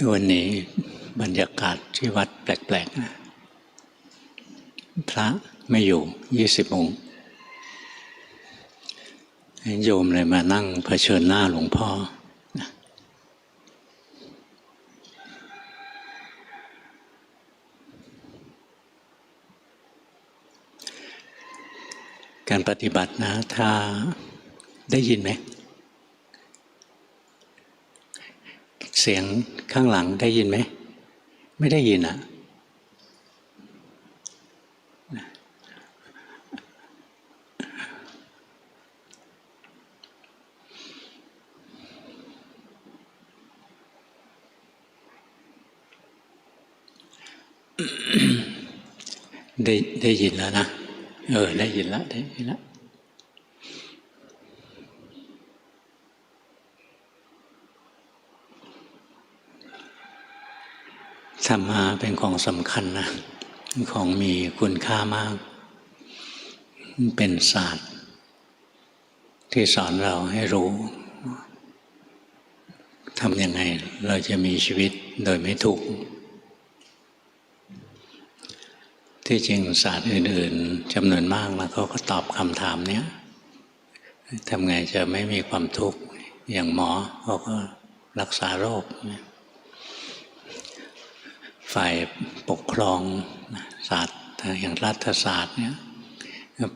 วันนี้บรรยากาศที่วัดแปลกๆนะพระไม่อยู่20 องค์โยมเลยมานั่งเผชิญหน้าหลวงพ่อการปฏิบัตินะถ้าได้ยินไหมเสียงข้างหลังได้ยินไหมไม่ได้ยินอ่ะได้ยินแล้วนะได้ยินแล้วได้ยินแล้วธรรมะเป็นของสำคัญนะของมีคุณค่ามากเป็นศาสตร์ที่สอนเราให้รู้ทำยังไงเราจะมีชีวิตโดยไม่ทุกข์ที่จริงศาสตร์อื่นๆจำนวนมากแล้วเขาก็ตอบคำถามเนี้ยทำไงจะไม่มีความทุกข์อย่างหมอเขาก็รักษาโรคฝ่ายปกครองศาสตร์อย่างรัฐศาสตร์เนี่ย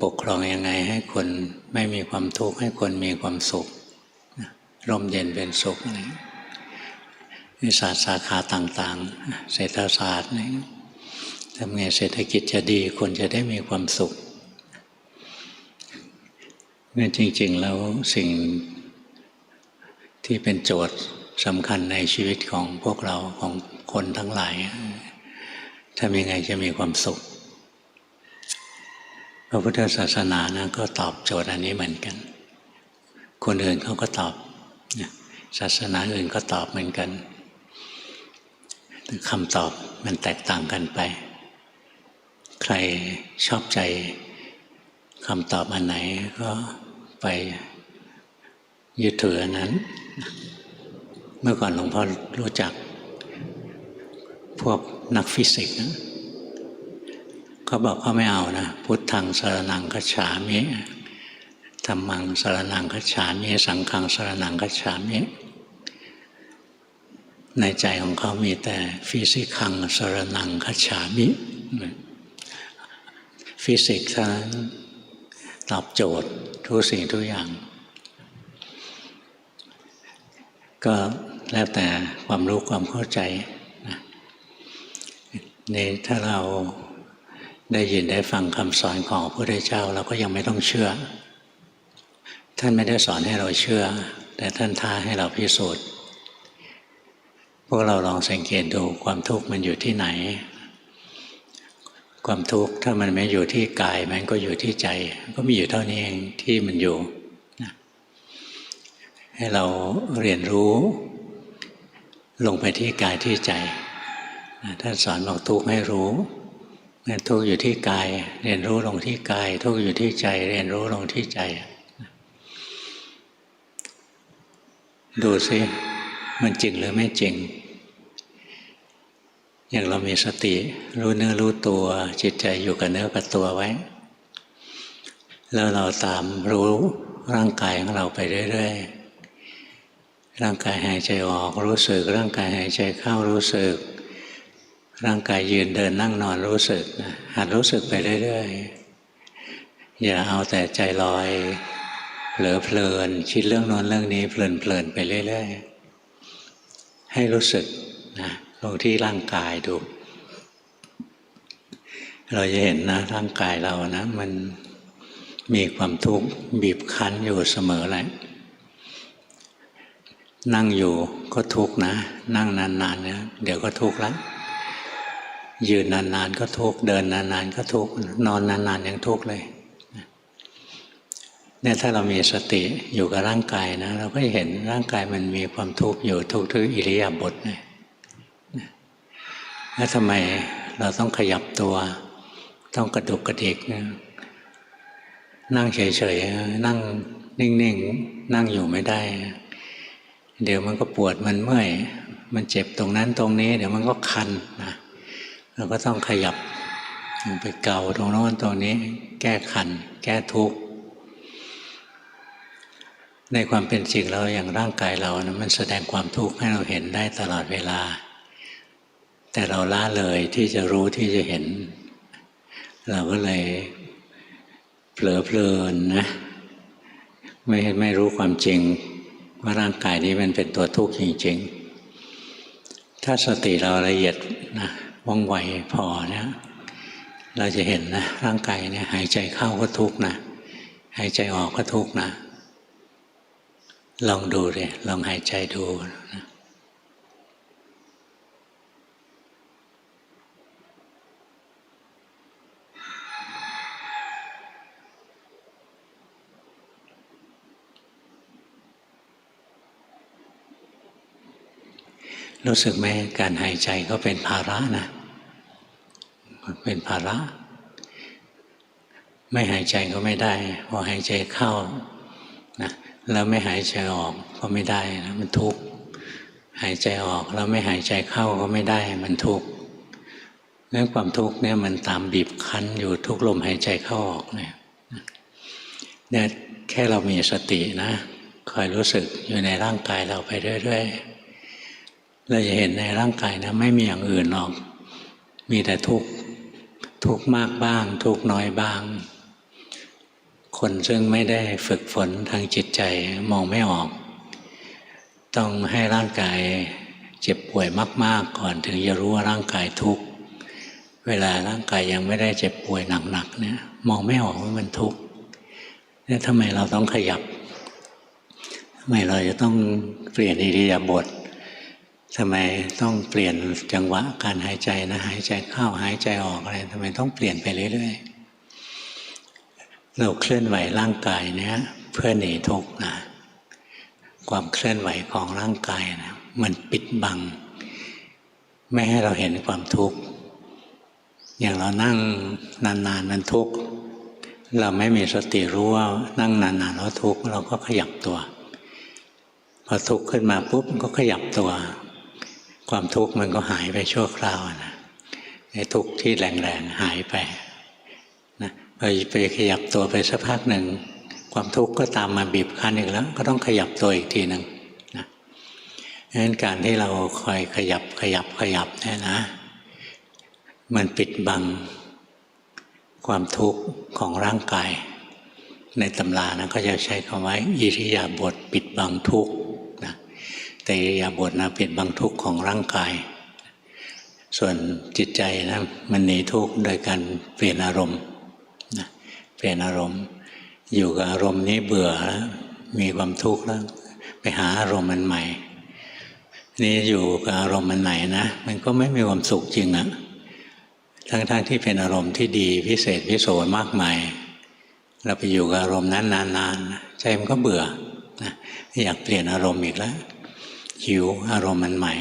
ปกครองยังไงให้คนไม่มีความทุกข์ให้คนมีความสุขร่มเย็นเป็นสุขอะไรศาสตร์สาขาต่างๆเศรษฐศาสตร์อะไรทำไงเศรษฐกิจจะดีคนจะได้มีความสุขนี่จริงๆแล้วสิ่งที่เป็นโจทย์สำคัญในชีวิตของพวกเราของคนทั้งหลายทำยังไงจะมีความสุขพระพุทธศาสนานะก็ตอบโจทย์อันนี้เหมือนกันคนอื่นเขาก็ตอบศาสนาอื่นก็ตอบเหมือนกันแต่คำตอบมันแตกต่างกันไปใครชอบใจคำตอบอันไหนก็ไปยึดถืออันนั้นเมื่อก่อนหลวงพ่อรู้จักพวกนักฟิสิกส์นะเขาบอกเขาไม่เอานะพุทธังสรณังคัจฉามิธัมมังสรณังคัจฉามิสังฆังสรณังคัจฉามิในใจของเขามีแต่ฟิสิกังสรณังคัจฉามิฟิสิกส์นั้นตอบโจทย์ทุกสิ่งทุกอย่างก็แล้วแต่ความรู้ความเข้าใจนี่ถ้าเราได้ยินได้ฟังคำสอนของพระพุทธเจ้าเราก็ยังไม่ต้องเชื่อท่านไม่ได้สอนให้เราเชื่อแต่ท่านท้าให้เราพิสูจน์พวกเราลองสังเกตดูความทุกข์มันอยู่ที่ไหนความทุกข์ถ้ามันไม่อยู่ที่กายมันก็อยู่ที่ใจก็มีอยู่เท่านี้เองที่มันอยู่นะให้เราเรียนรู้ลงไปที่กายที่ใจท่านสอนบอกทุกข์ให้รู้ทุกข์อยู่ที่กายเรียนรู้ลงที่กายทุกข์อยู่ที่ใจเรียนรู้ลงที่ใจดูสิมันจริงหรือไม่จริงอย่างเรามีสติรู้เนื้อรู้ตัวจิตใจอยู่กับเนื้อกับตัวไว้แล้วเราตามรู้ร่างกายของเราไปเรื่อยๆร่างกายหายใจออกรู้สึกร่างกายหายใจเข้ารู้สึกร่างกายยืนเดินนั่งนอนรู้สึกหัดรู้สึกไปเรื่อยๆอย่าเอาแต่ใจลอยเผลอเพลินคิดเรื่องโน้นเรื่องนี้เพลินไปเรื่อยๆให้รู้สึกนะลงที่ร่างกายดูเราจะเห็นนะร่างกายเรานะมันมีความทุกข์บีบคั้นอยู่เสมอแหละนั่งอยู่ก็ทุกข์นะนั่งนานๆเนี่ยเดี๋ยวก็ทุกข์แล้วยืนนานๆก็ทุกข์เดินนานๆก็ทุกข์นอนนานๆยังทุกข์เลยเนี่ยถ้าเรามีสติอยู่กับร่างกายนะเราก็เห็นร่างกายมันมีความทุกข์อยู่ทุกอิริยาบถเลยแล้วทำไมเราต้องขยับตัวต้องกระดุกกระดิกนั่งเฉยๆนั่งนิ่งๆนั่งอยู่ไม่ได้เดี๋ยวมันก็ปวดมันเมื่อย มันเจ็บตรงนั้นตรงนี้เดี๋ยวมันก็คันนะเราก็ต้องขยับไปเกาตรงโน้นตรงนี้แก้คันแก้ทุกข์ในความเป็นจริงแล้วอย่างร่างกายเรานะมันแสดงความทุกข์ให้เราเห็นได้ตลอดเวลาแต่เราละเลยที่จะรู้ที่จะเห็นเราก็เลยเผลอเพลินนะไม่รู้ความจริงว่าร่างกายนี้มันเป็นตัวทุกข์จริงๆถ้าสติเราละเอียดนะว่องไวพอเนี่ยเราจะเห็นนะร่างกายเนี่ยหายใจเข้าก็ทุกข์นะหายใจออกก็ทุกข์นะลองดูเลยลองหายใจดูนะรู้สึกไหมการหายใจก็เป็นภาระนะเป็นภาระไม่หายใจก็ไม่ได้พอหายใจเข้านะแล้วไม่หายใจออกก็ไม่ได้นะมันทุกข์หายใจออกแล้วไม่หายใจเข้าก็ไม่ได้มันทุกข์งั้นความทุกข์เนี่ยมันตามบีบคั้นอยู่ทุกลมหายใจเข้าออกเนี่ยแค่เรามีสตินะคอยรู้สึกอยู่ในร่างกายเราไปเรื่อยๆเราจะเห็นในร่างกายนะไม่มีอย่างอื่นหรอกมีแต่ทุกข์ทุกข์มากบ้างทุกข์น้อยบ้างคนซึ่งไม่ได้ฝึกฝนทางจิตใจมองไม่ออกต้องให้ร่างกายเจ็บป่วยมากๆก่อนถึงจะรู้ว่าร่างกายทุกข์เวลาร่างกายยังไม่ได้เจ็บป่วยหนักๆเนี่ยมองไม่ออกว่ามันทุกข์เนี่ยทำไมเราต้องขยับทำไมเราจะต้องเปลี่ยนอิริยาบถทำไมต้องเปลี่ยนจังหวะการหายใจนะหายใจเข้าหายใจออกอะไรทำไมต้องเปลี่ยนไปเรื่อยๆเราเคลื่อนไหวร่างกายเนี่ยเพื่อหนีทุกข์นะความเคลื่อนไหวของร่างกายนะมันปิดบังไม่ให้เราเห็นความทุกข์อย่างเรานั่งนานๆมันทุกข์เราไม่มีสติรู้ว่านั่งนานๆแล้วทุกข์เราก็ขยับตัวพอทุกข์ขึ้นมาปุ๊บก็ขยับตัวความทุกข์มันก็หายไปชั่วคราวนะไอ้ทุกข์ที่แรงๆหายไปนะไปขยับตัวไปสักพักหนึ่งความทุกข์ก็ตามมาบีบคั้นอีกแล้วก็ต้องขยับตัวอีกทีหนึ่งนะดังนั้นการที่เราคอยขยับเนี่ยนะมันปิดบังความทุกข์ของร่างกายในตำรานะก็จะใช้คำว่าอิริยาบถปิดบังทุกข์นะแต่อิริยาบถนะปิดบังทุกข์ของร่างกายส่วนจิตใจนะมันหนีทุกข์โดยการเปลี่ยนอารมณ์นะเปลี่ยนอารมณ์อยู่กับอารมณ์นี้เบื่อแล้วมีความทุกข์แล้วไปหาอารมณ์มันใหม่นี่อยู่กับอารมณ์มันไหนนะมันก็ไม่มีความสุขจริงอะทั้งที่เป็นอารมณ์ที่ดีพิเศษวิโสมากมายเราไปอยู่กับอารมณ์นั้นนานๆใจมันก็เบื่อนะอยากเปลี่ยนอารมณ์อีกแล้วหิวอารมณ์มันใหม่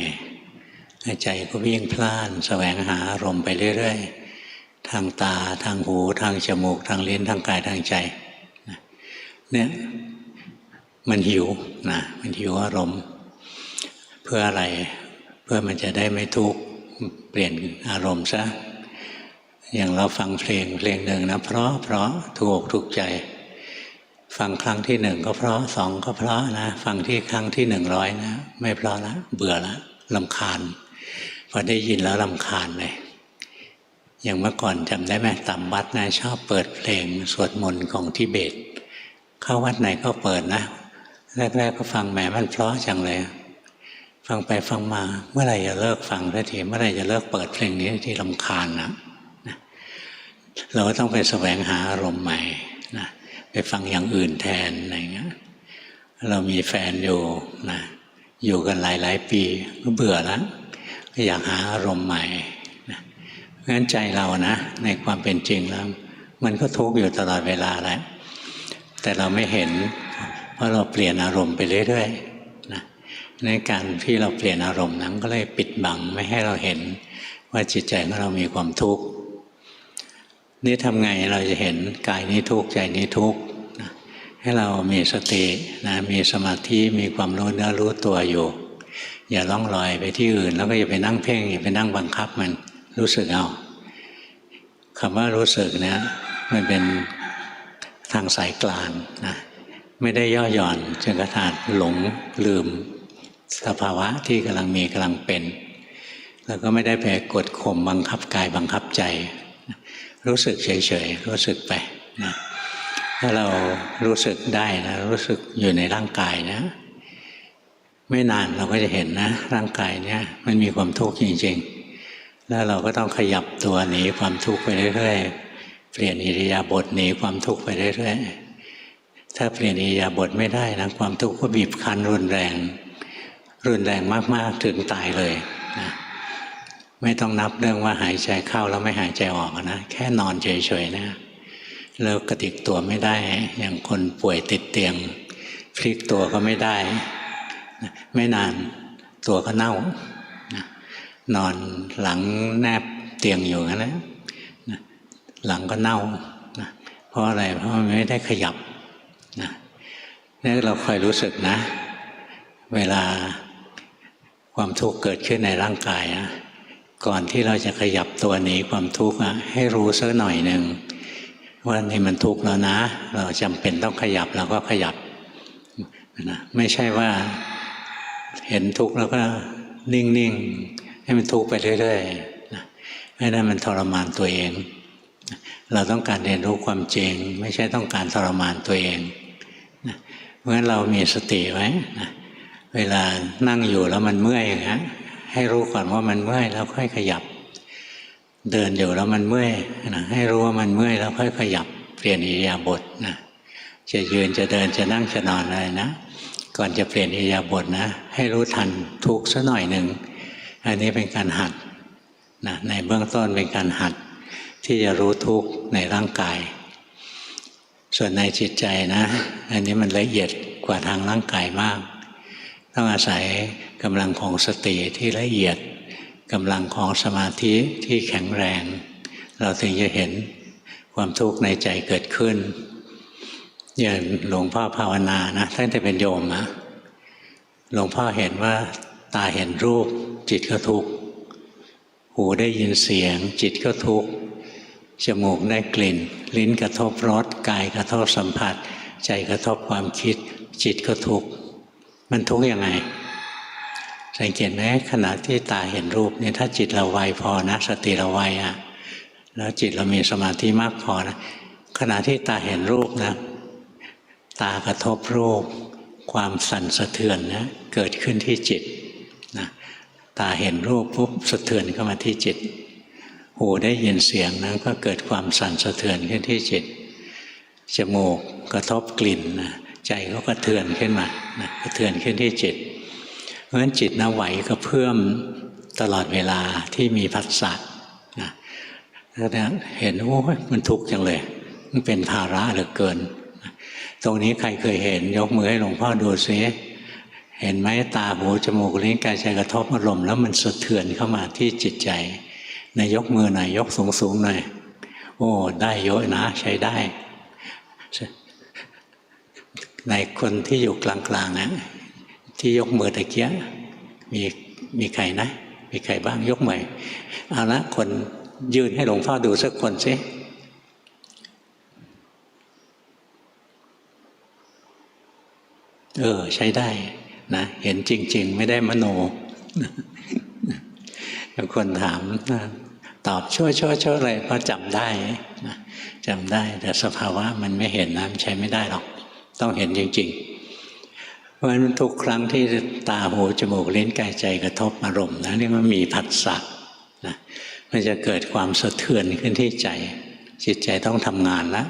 ใจก็วิ่งพล่านแสวงหาอารมณ์ไปเรื่อยๆทางตาทางหูทางจมูกทางลิ้นทางกายทางใจเนี่ยมันหิวนะมันหิวอารมณ์เพื่ออะไรเพื่อมันจะได้ไม่ทุกข์เปลี่ยนอารมณ์ซะอย่างเราฟังเพลงหนึ่งนะเพราะถูกใจฟังครั้งที่หนึ่งก็เพราะสองก็เพราะนะฟังที่ครั้งที่100นะไม่เพราะละเบื่อละรำคาญพอได้ยินแล้วรำคาญเลยอย่างเมื่อก่อนจำได้ไหมตามวัดนะชอบเปิดเพลงสวดมนต์ของทิเบตเข้าวัดไหนก็เปิดนะแรกๆก็ฟังแหมมันเพราะจังเลยฟังไปฟังมาเมื่อไหร่จะเลิกฟังสักทีเมื่อไหร่จะเลิกเปิดเพลงนี้ที่รำคาญนะเราก็ต้องไปแสวงหาอารมณ์ใหม่นะไปฟังอย่างอื่นแทนอะไรเงี้ยเรามีแฟนอยู่นะอยู่กันหลายปีก็เบื่อแล้วก็อยากหาอารมณ์ใหม่นะเพราะฉะนั้นใจเรานะในความเป็นจริงแล้วมันก็ทุกข์อยู่ตลอดเวลาแหละแต่เราไม่เห็นเพราะเราเปลี่ยนอารมณ์ไปเรื่อยๆนะในการที่เราเปลี่ยนอารมณ์นั้นก็เลยปิดบังไม่ให้เราเห็นว่าจิตใจของเรามีความทุกข์นี่ทำไงเราจะเห็นกายนี้ทุกข์ใจนี้ทุกข์นะให้เรามีสตินะมีสมาธิมีความรู้เนื้อรู้ตัวอยู่ อย่าล่องลอยไปที่อื่นแล้วก็อย่าไปนั่งเพ่งอย่าไปนั่งบังคับมันรู้สึกเอาคำว่ารู้สึกเนี่ยมันเป็นทางสายกลางนะไม่ได้ย่อหย่อนจนกระทั่งหลงลืมสภาวะที่กำลังมีกำลังเป็นแล้วก็ไม่ได้ไปกดข่มบังคับกายบังคับใจรู้สึกเฉยๆรู้สึกไปนะถ้าเรารู้สึกได้นะรู้สึกอยู่ในร่างกายนะไม่นานเราก็จะเห็นนะร่างกายเนี่ยมันมีความทุกข์จริงๆแล้วเราก็ต้องขยับตัวหนีความทุกข์ไปเรื่อยๆเปลี่ยนอิริยาบถหนีความทุกข์ไปเรื่อยๆถ้าเปลี่ยนอิริยาบถไม่ได้นะความทุกข์ก็บีบคั้นรุนแรงมากๆถึงตายเลยนะไม่ต้องนับเรื่องว่าหายใจเข้าแล้วไม่หายใจออกนะแค่นอนเฉยๆนะแล้วกระดิกตัวไม่ได้อย่างคนป่วยติดเตียงพลิกตัวก็ไม่ได้ไม่นานตัวก็เน่านอนหลังแนบเตียงอยู่งั้นนะหลังก็เน่านะเพราะอะไรเพราะมันไม่ได้ขยับนะนี่เราคอยรู้สึกนะเวลาความทุกข์เกิดขึ้นในร่างกายนะก่อนที่เราจะขยับตัวหนีความทุกข์ให้รู้สักหน่อยหนึ่งว่านี่มันทุกข์แล้วนะเราจำเป็นต้องขยับเราก็ขยับนะไม่ใช่ว่าเห็นทุกข์แล้วก็นิ่งๆให้มันทุกข์ไปเรื่อยๆนะไม่ได้มันทรมานตัวเองเราต้องการเรียนรู้ความจริงไม่ใช่ต้องการทรมานตัวเองนะเพราะฉะนั้นเรามีสติไว้นะเวลานั่งอยู่แล้วมันเมื่อยนะให้รู้ก่อนว่ามันเมื่อยแล้วค่อยขยับเดินอยู่แล้วมันเมื่อยนะให้รู้ว่ามันเมื่อยแล้วค่อยขยับเปลี่ยนอิริยาบถนะจะยืนจะเดินจะนั่งจะนอนอะไรนะก่อนจะเปลี่ยนอิริยาบถนะให้รู้ทันทุกข์สักหน่อยหนึ่งอันนี้เป็นการหัดนะในเบื้องต้นเป็นการหัดที่จะรู้ทุกข์ในร่างกายส่วนในจิตใจนะอันนี้มันละเอียดกว่าทางร่างกายมากต้องอาศัยกำลังของสติที่ละเอียดกำลังของสมาธิที่แข็งแรงเราถึงจะเห็นความทุกข์ในใจเกิดขึ้นอย่างหลวงพ่อภาวนานะตั้งแต่เป็นโยมนะหลวงพ่อเห็นว่าตาเห็นรูปจิตก็ทุกข์หูได้ยินเสียงจิตก็ทุกข์จมูกได้กลิ่นลิ้นกระทบรสกายกระทบสัมผัสใจกระทบความคิดจิตก็ทุกข์มันทุกข์ยังไงสังเกตไหมขณะที่ตาเห็นรูปเนี่ยถ้าจิตเราไวพอนะสติเราไวแล้วจิตเรามีสมาธิมากพอนะขณะที่ตาเห็นรูปนะตากระทบรูปความสั่นสะเทือนนะเกิดขึ้นที่จิตนะตาเห็นรูปปุ๊บสะเทือนเข้ามาที่จิตหูได้ยินเสียงนะก็เกิดความสั่นสะเทือนขึ้นที่จิตจมูกกระทบกลิ่นนะใจก็กระเทือนขึ้นมานะกระเทือนขึ้นที่จิตเพราะฉะนั้นจิตนะไหวกระเพื่อมตลอดเวลาที่มีผัสสะนะแล้วเห็นโอ้ยมันทุกข์จังเลยมันเป็นภาระเหลือเกินตรงนี้ใครเคยเห็นยกมือให้หลวงพ่อดูซิเห็นไหมตาหูจมูกลิ้นกายใจกระทบอารมณ์แล้วมันสะเทือนเข้ามาที่จิตใจนายยกมือหน่อยยกสูงๆหน่อยโอ้ได้เยอะนะใช้ได้ในคนที่อยู่กลางๆนะที่ยกมือตะเกียมีใครนะมีใครบ้างยกมือเอาละคนยืนให้หลวงพ่อดูสักคนสิใช้ได้นะเห็นจริงๆไม่ได้มโนบางคนถามตอบชั่วอะไรเพราะจำได้นะจำได้แต่สภาวะมันไม่เห็นนะมันใช้ไม่ได้หรอกต้องเห็นจริงๆเพราะฉะนั้นทุกครั้งที่ตาหูจมูกลิ้นกายใจกระทบอารมณ์นะนี่มันมีผัสสะนะมันจะเกิดความสะเทือนขึ้นที่ใจจิตใจต้องทำงานแล้ว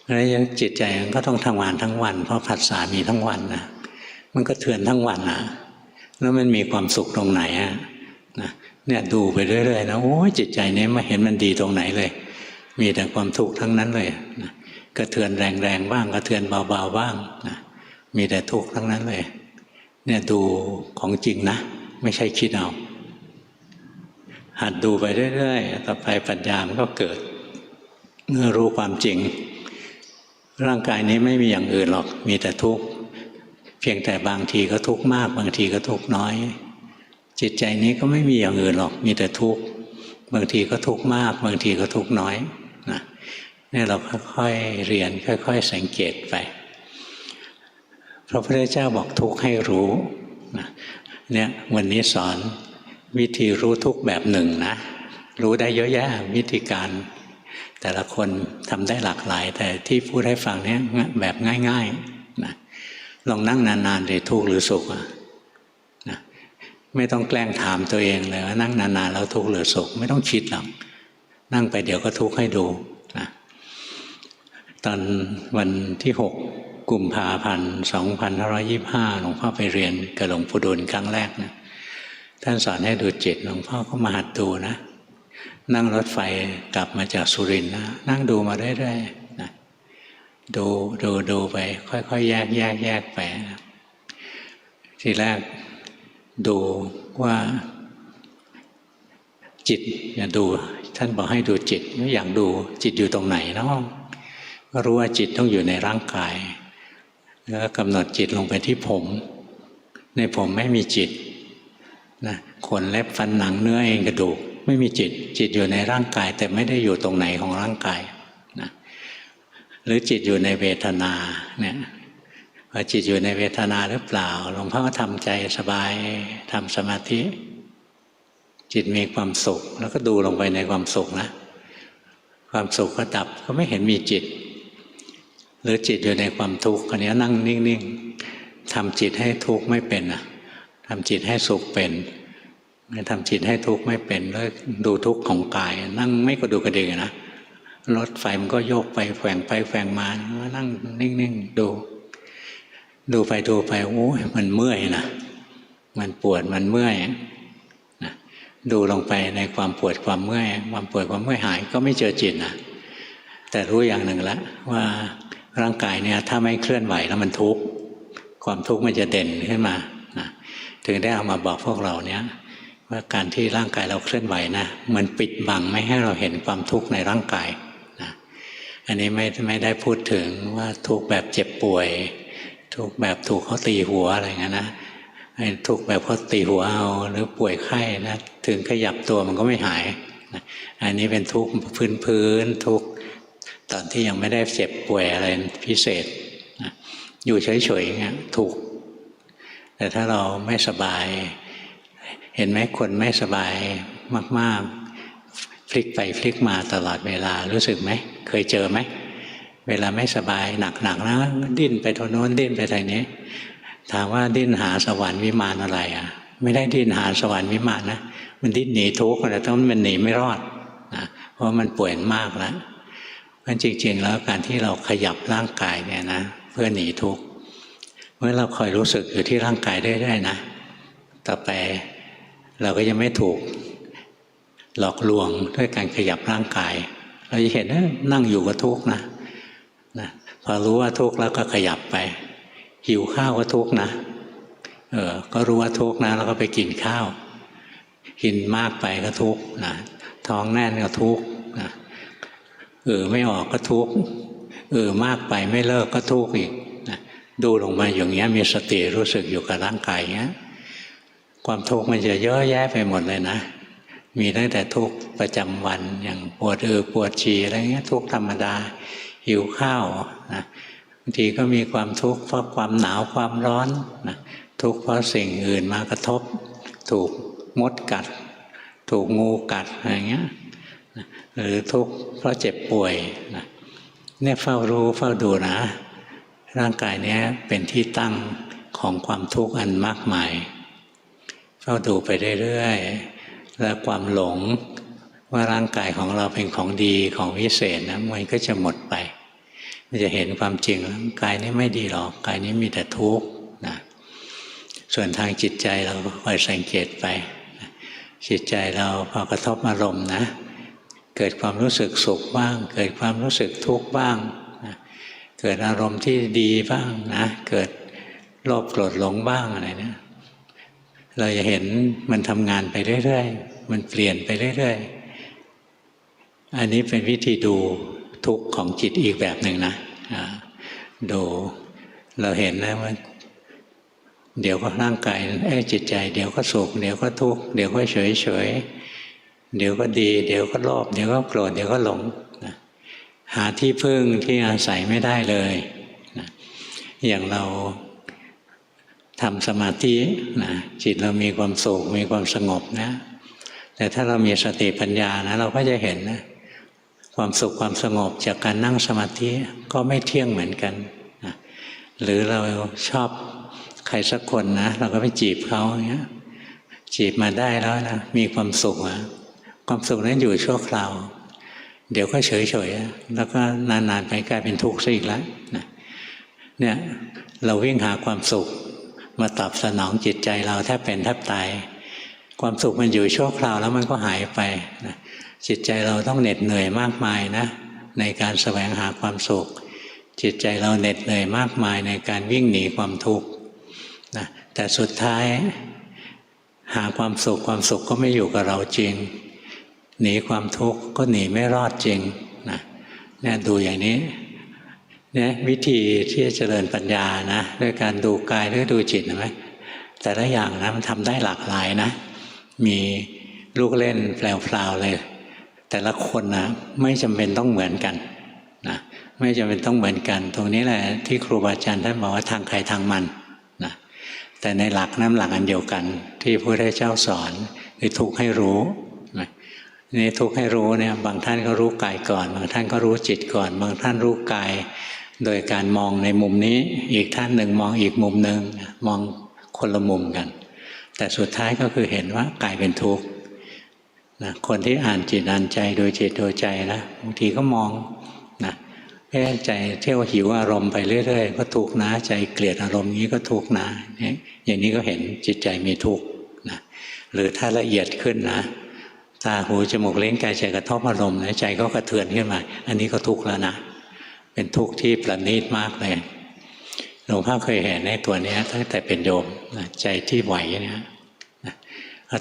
แล้วจิตใจมันก็ต้องทำงานทั้งวันเพราะผัสสะมีทั้งวันนะมันก็เทือนทั้งวันนะแล้วมันมีความสุขตรงไหนนะเนี่ยดูไปเรื่อยๆนะโอ้ยจิตใจนี้ไม่เห็นมันดีตรงไหนเลยมีแต่ความทุกข์ทั้งนั้นเลยนะกระเทือนแรงๆบ้างกระเทือนเบาๆบ้างนะมีแต่ทุกข์ทั้งนั้นเลยเนี่ยดูของจริงนะไม่ใช่คิดเอาหัดดูไปเรื่อยๆต่อไปปัญญามันก็เกิดเมื่อรู้ความจริงร่างกายนี้ไม่มีอย่างอื่นหรอกมีแต่ทุกข์ เพียงแต่บางทีก็ทุกข์มากบางทีก็ทุกข์น้อยจิตใจนี้ก็ไม่มีอย่างอื่นหรอกมีแต่ทุกข์บางทีก็ทุกข์มากบางทีก็ทุกข์น้อยนะนี่เราค่อยๆเรียนค่อยๆสังเกตไปพระพุทธเจ้าบอกทุกข์ให้รู้นะเนี่ยวันนี้สอนวิธีรู้ทุกข์แบบหนึ่งนะรู้ได้เยอะแยะวิธีการแต่ละคนทำได้หลากหลายแต่ที่พูดให้ฟังเนี่ยแบบง่ายๆนะลองนั่งนานๆเลยทุกข์หรือสุขนะไม่ต้องแกล้งถามตัวเองเลยว่านั่งนานๆแล้วทุกข์หรือสุขไม่ต้องคิดหรอกนั่งไปเดี๋ยวก็ทุกข์ให้ดูนะตอนวันที่6 กุมภาพันธ์ 2525หลวงพ่อไปเรียนกับหลวงปู่ดูลครั้งแรกนะท่านสอนให้ดูจิตหลวงพ่อก็มาหัดดูนะนั่งรถไฟกลับมาจากสุรินทร์นะนั่งดูมาเรื่อยๆนะดูไปค่อยๆแยกไปนะทีแรกดูว่าจิตอย่าดูท่านบอกให้ดูจิตไม่อยากดูจิตอยู่ตรงไหนเนาะก็รู้ว่าจิตต้องอยู่ในร่างกายแล้วกำหนดจิตลงไปที่ผมในผมไม่มีจิตนะขนเล็บฟันหนังเนื้อเอ็นกระดูกไม่มีจิตอยู่ในร่างกายแต่ไม่ได้อยู่ตรงไหนของร่างกายนะหรือจิตอยู่ในเวทนาเนี่ยว่าจิตอยู่ในเวทนาหรือเปล่าหลวงพ่อก็ทำใจสบายทำสมาธิจิตมีความสุขแล้วก็ดูลงไปในความสุขนะความสุขก็ดับก็ไม่เห็นมีจิตหรือจิตอยู่ในความทุกข์อันนี้นั่งนิ่งๆทำจิตให้ทุกข์ไม่เป็นนะทำจิตให้สุขเป็นไม่ทำจิตให้ทุกข์ไม่เป็นแล้วดูทุกข์ของกายนั่งไม่กระดูกกระดิกนะรถไฟมันก็โยกไปแฝงไปแฝงมานั่งนิ่งๆดูไปโอ้ยมันเมื่อยนะมันปวดมันเมื่อยนะดูลงไปในความปวดความเมื่อยความปวดความเมื่อยหายก็ไม่เจอจิตนะแต่รู้อย่างหนึ่งแล้วว่าร่างกายเนี่ยถ้าไม่เคลื่อนไหวแล้วมันทุกข์ความทุกข์มันจะเด่นขึ้นมานะถึงได้เอามาบอกพวกเราเนี่ยว่าการที่ร่างกายเราเคลื่อนไหวนะมันปิดบังไม่ให้เราเห็นความทุกข์ในร่างกายนะอันนี้ไม่ได้พูดถึงว่าทุกข์แบบเจ็บป่วยทุกข์แบบถูกเขาตีหัวอะไรเงี้ยนะทุกข์แบบเขาตีหัวเอาหรือป่วยไข้นะถึงขยับตัวมันก็ไม่หายนะอันนี้เป็นทุกข์พื้นทุกข์ตอนที่ยังไม่ได้เจ็บป่วยอะไรพิเศษนะอยู่เฉยๆเงี้ยถูกแต่ถ้าเราไม่สบายเห็นไหมคนไม่สบายมากๆพลิกไปพลิกมาตลอดเวลารู้สึกไหมเคยเจอไหมเวลาไม่สบายหนักๆนะดิ้นไปทางโน้นดิ้นไปทางนี้ถามว่าดิ้นหาสวรรค์วิมานอะไรอ่ะไม่ได้ดิ้นหาสวรรค์วิมานนะมันดิ้นหนีทุกข์แต่ต้องมันหนีไม่รอดนะเพราะมันป่วยมากแล้วเพราะจริงๆแล้วการที่เราขยับร่างกายเนี่ยนะเพื่อหนีทุกข์เมื่อเราคอยรู้สึกอยู่ที่ร่างกายได้ๆนะต่อไปเราก็จะไม่ถูกหลอกลวงด้วยการขยับร่างกายเราจะเห็นนั่งอยู่ก็ทุกข์นะพอรู้ว่าทุกข์แล้วก็ขยับไปหิวข้าวก็ทุกข์นะก็รู้ว่าทุกข์นะแล้วก็ไปกินข้าวกินมากไปก็ทุกข์นะท้องแน่นก็ทุกข์นะไม่ออกก็ทุกข์มากไปไม่เลิกก็ทุกข์อีกนะดูลงมาอย่างเงี้ยมีสติรู้สึกอยู่กับร่างกายเงี้ยความทุกข์มันจะเยอะแยะไปหมดเลยนะมีตั้งแต่ทุกข์ประจำวันอย่างปวดปวดฉี่อะไรเงี้ยทุกข์ธรรมดาหิวข้าวนะบางทีก็มีความทุกข์เพราะความหนาวความร้อนนะทุกข์เพราะสิ่งอื่นมากระทบถูกมดกัดถูกงูกัดอะไรเงี้ยนะหรือทุกข์เพราะเจ็บป่วยนะเนี่ยเฝ้ารู้เฝ้าดูนะร่างกายเนี้ยเป็นที่ตั้งของความทุกข์อันมากมายเฝ้าดูไปเรื่อยๆแล้วความหลงว่าร่างกายของเราเป็นของดีของวิเศษนะมันก็จะหมดไปมันจะเห็นความจริงร่างกายนี้ไม่ดีหรอกกายนี้มีแต่ทุกข์นะส่วนทางจิตใจเราคอยสังเกตไปจิตใจเราพอกระทบอารมณ์นะเกิดความรู้สึกสุขบ้างเกิดความรู้สึกทุกข์บ้างนะเกิดอารมณ์ที่ดีบ้างนะเกิดโลภโกรธหลงบ้างอะไรเนี่ยเราจะเห็นมันทำงานไปเรื่อยๆมันเปลี่ยนไปเรื่อยๆอันนี้เป็นวิธีดูทุกข์ของจิตอีกแบบหนึ่งนะดูเราเห็นนะว่า เดี๋ยวก็ร่างกายจิตใจเดี๋ยวก็สุขเดี๋ยวก็ทุกข์เดี๋ยวก็เฉยเฉยเดี๋ยวก็ดีเดี๋ยวก็โลภเดี๋ยวก็โกรธเดี๋ยวก็หลงนะหาที่พึ่งที่อาศัยไม่ได้เลยนะอย่างเราทำสมาธินะจิตเรามีความสุขมีความสงบนะแต่ถ้าเรามีสติปัญญานะเราก็จะเห็นนะความสุขความสงบจากการนั่งสมาธิก็ไม่เที่ยงเหมือนกันนะหรือเราชอบใครสักคนนะเราก็ไปจีบเขาอย่างเงี้ยจีบมาได้แล้วนะมีความสุขอะความสุขนั้นอยู่ชั่วคราวเดี๋ยวก็เฉยๆแล้วก็นานๆไปกลายเป็นทุกข์ซะอีกแล้วนะเนี่ยเราวิ่งหาความสุขมาตอบสนองจิตใจเราแทบเป็นแทบตายความสุขมันอยู่ชั่วคราวแล้วมันก็หายไปนะจิตใจเราต้องเหน็ดเหนื่อยมากมายนะในการแสวงหาความสุขจิตใจเราเหน็ดเหนื่อยมากมายในการวิ่งหนีความทุกข์นะแต่สุดท้ายหาความสุขความสุขก็ไม่อยู่กับเราจริงหนีความทุกข์ก็หนีไม่รอดจริงนะเนี่ยดูอย่างนี้เนี่ยวิธีที่จะเจริญปัญญานะด้วยการดูกายหรือดูจิตนะไหมแต่ละอย่างนะมันทำได้หลากหลายนะมีลูกเล่นแปลวๆเลยแต่ละคนนะไม่จำเป็นต้องเหมือนกันนะไม่จำเป็นต้องเหมือนกันตรงนี้แหละที่ครูบาอาจารย์ท่านบอกว่าทางใครทางมันนะแต่ในหลักน้ำหลักอันเดียวกันที่พระพุทธเจ้าสอนคือทุกข์ให้รู้นะนี่ทุกข์ให้รู้เนี่ยบางท่านก็รู้กายก่อนบางท่านก็รู้จิตก่อนบางท่านรู้กายโดยการมองในมุมนี้อีกท่านหนึ่งมองอีกมุมหนึ่งมองคนละมุมกันแต่สุดท้ายก็คือเห็นว่ากายเป็นทุกข์นะคนที่อ่านจิตอ่านใจโดยจิตโดยใจนะบางทีก็มองนะใจเที่ยวหิวอารมณ์ไปเรื่อยๆก็ทุกข์นะใจเกลียดอารมณ์นี้ก็ทุกข์นะอย่างนี้ก็เห็นจิตใจมีทุกข์นะหรือถ้าละเอียดขึ้นนะตาหูจมูกลิ้นกายใจกระทบอารมณ์ใจก็กระเทือนขึ้นมาอันนี้ก็ทุกข์แล้วนะเป็นทุกข์ที่ประณีตมากเลยหลวงพ่อเคยเห็นในตัวนี้ตั้งแต่เป็นโยมนะใจที่ไหวเนี่ย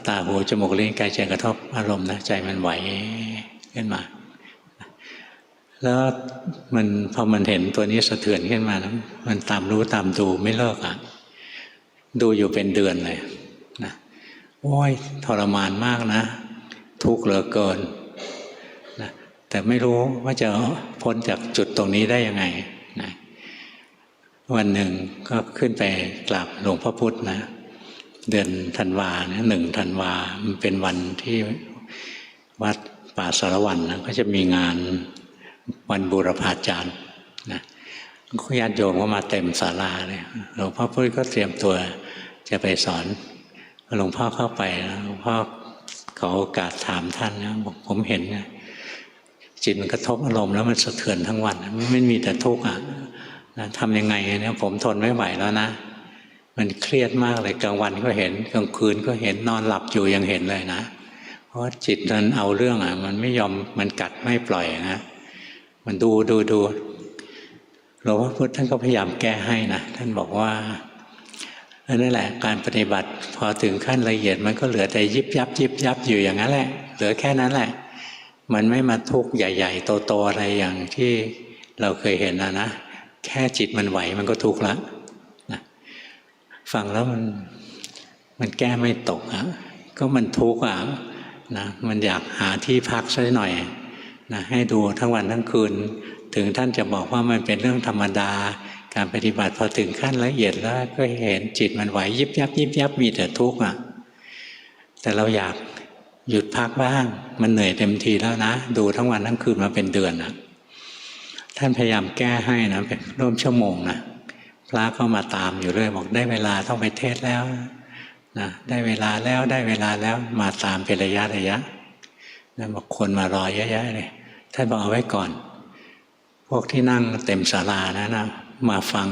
ตาหูจมูกลิ้นกายใจกระทบอารมณ์นะใจมันไหวขึ้นมาแล้วมันพอมันเห็นตัวนี้สะเทือนขึ้นมานะมันตามรู้ตามดูไม่เลิกอ่ะดูอยู่เป็นเดือนเลยนะโอ้ยทรมานมากนะทุกข์เหลือเกินนะแต่ไม่รู้ว่าจะพ้นจากจุดตรงนี้ได้ยังไงนะวันหนึ่งก็ขึ้นไปกราบหลวงพ่อพุธนะเดือนธันวาเนี่ย1 ธันวามันเป็นวันที่วัดป่าสารวัตรนะก็จะมีงานวันบูรพาจารย์นะญาติโยมก็มาเต็มศาลาเลยหลวงพ่อพุธก็เตรียมตัวจะไปสอนหลวงพ่อเข้าไปหลวงพ่อขอโอกาสถามท่านนะบอกผมเห็นนะจิตมันกระทบอารมณ์แล้วมันสะเทือนทั้งวันไม่มีแต่ทุกข์อ่ะทำยังไงเนี่ยผมทนไม่ไหวแล้วนะมันเครียดมากเลยกลางวันก็เห็นกลางคืนก็เห็นนอนหลับอยู่ยังเห็นเลยนะเพราะจิตมันเอาเรื่องอ่ะมันไม่ยอมมันกัดไม่ปล่อยนะมันดูหลวงพ่อพุธท่านก็พยายามแก้ให้นะท่านบอกว่านั่นแหละการปฏิบัติพอถึงขั้นละเอียดมันก็เหลือแต่ยิบยับอยู่อย่างนั้นแหละเหลือแค่นั้นแหละมันไม่มาทุกข์ใหญ่ๆโตๆอะไรอย่างที่เราเคยเห็นนะแค่จิตมันไหวมันก็ทุกข์แล้วนะฟังแล้วมันแก้ไม่ตกอ่ะก็มันทุกข์อ่ะนะมันอยากหาที่พักสักหน่อยนะให้ดูทั้งวันทั้งคืนถึงท่านจะบอกว่ามันเป็นเรื่องธรรมดาการปฏิบัติพอถึงขั้นละเอียดแล้วก็เห็นจิตมันไหวยิบยับมีแต่ทุกข์อ่ะแต่เราอยากหยุดพักบ้างมันเหนื่อยเต็มทีแล้วนะดูทั้งวันทั้งคืนมาเป็นเดือนนะท่านพยายามแก้ให้นะเป็นร่วมชั่วโมงนะพระก็มาตามอยู่เรื่อยบอกได้เวลาต้องไปเทศแล้วนะได้เวลาแล้วมาตามเป็นระยะนะบอกคนมารอเยอะแยะเลยท่านบอกเอาไว้ก่อนพวกที่นั่งเต็มศาลานะมาฟัง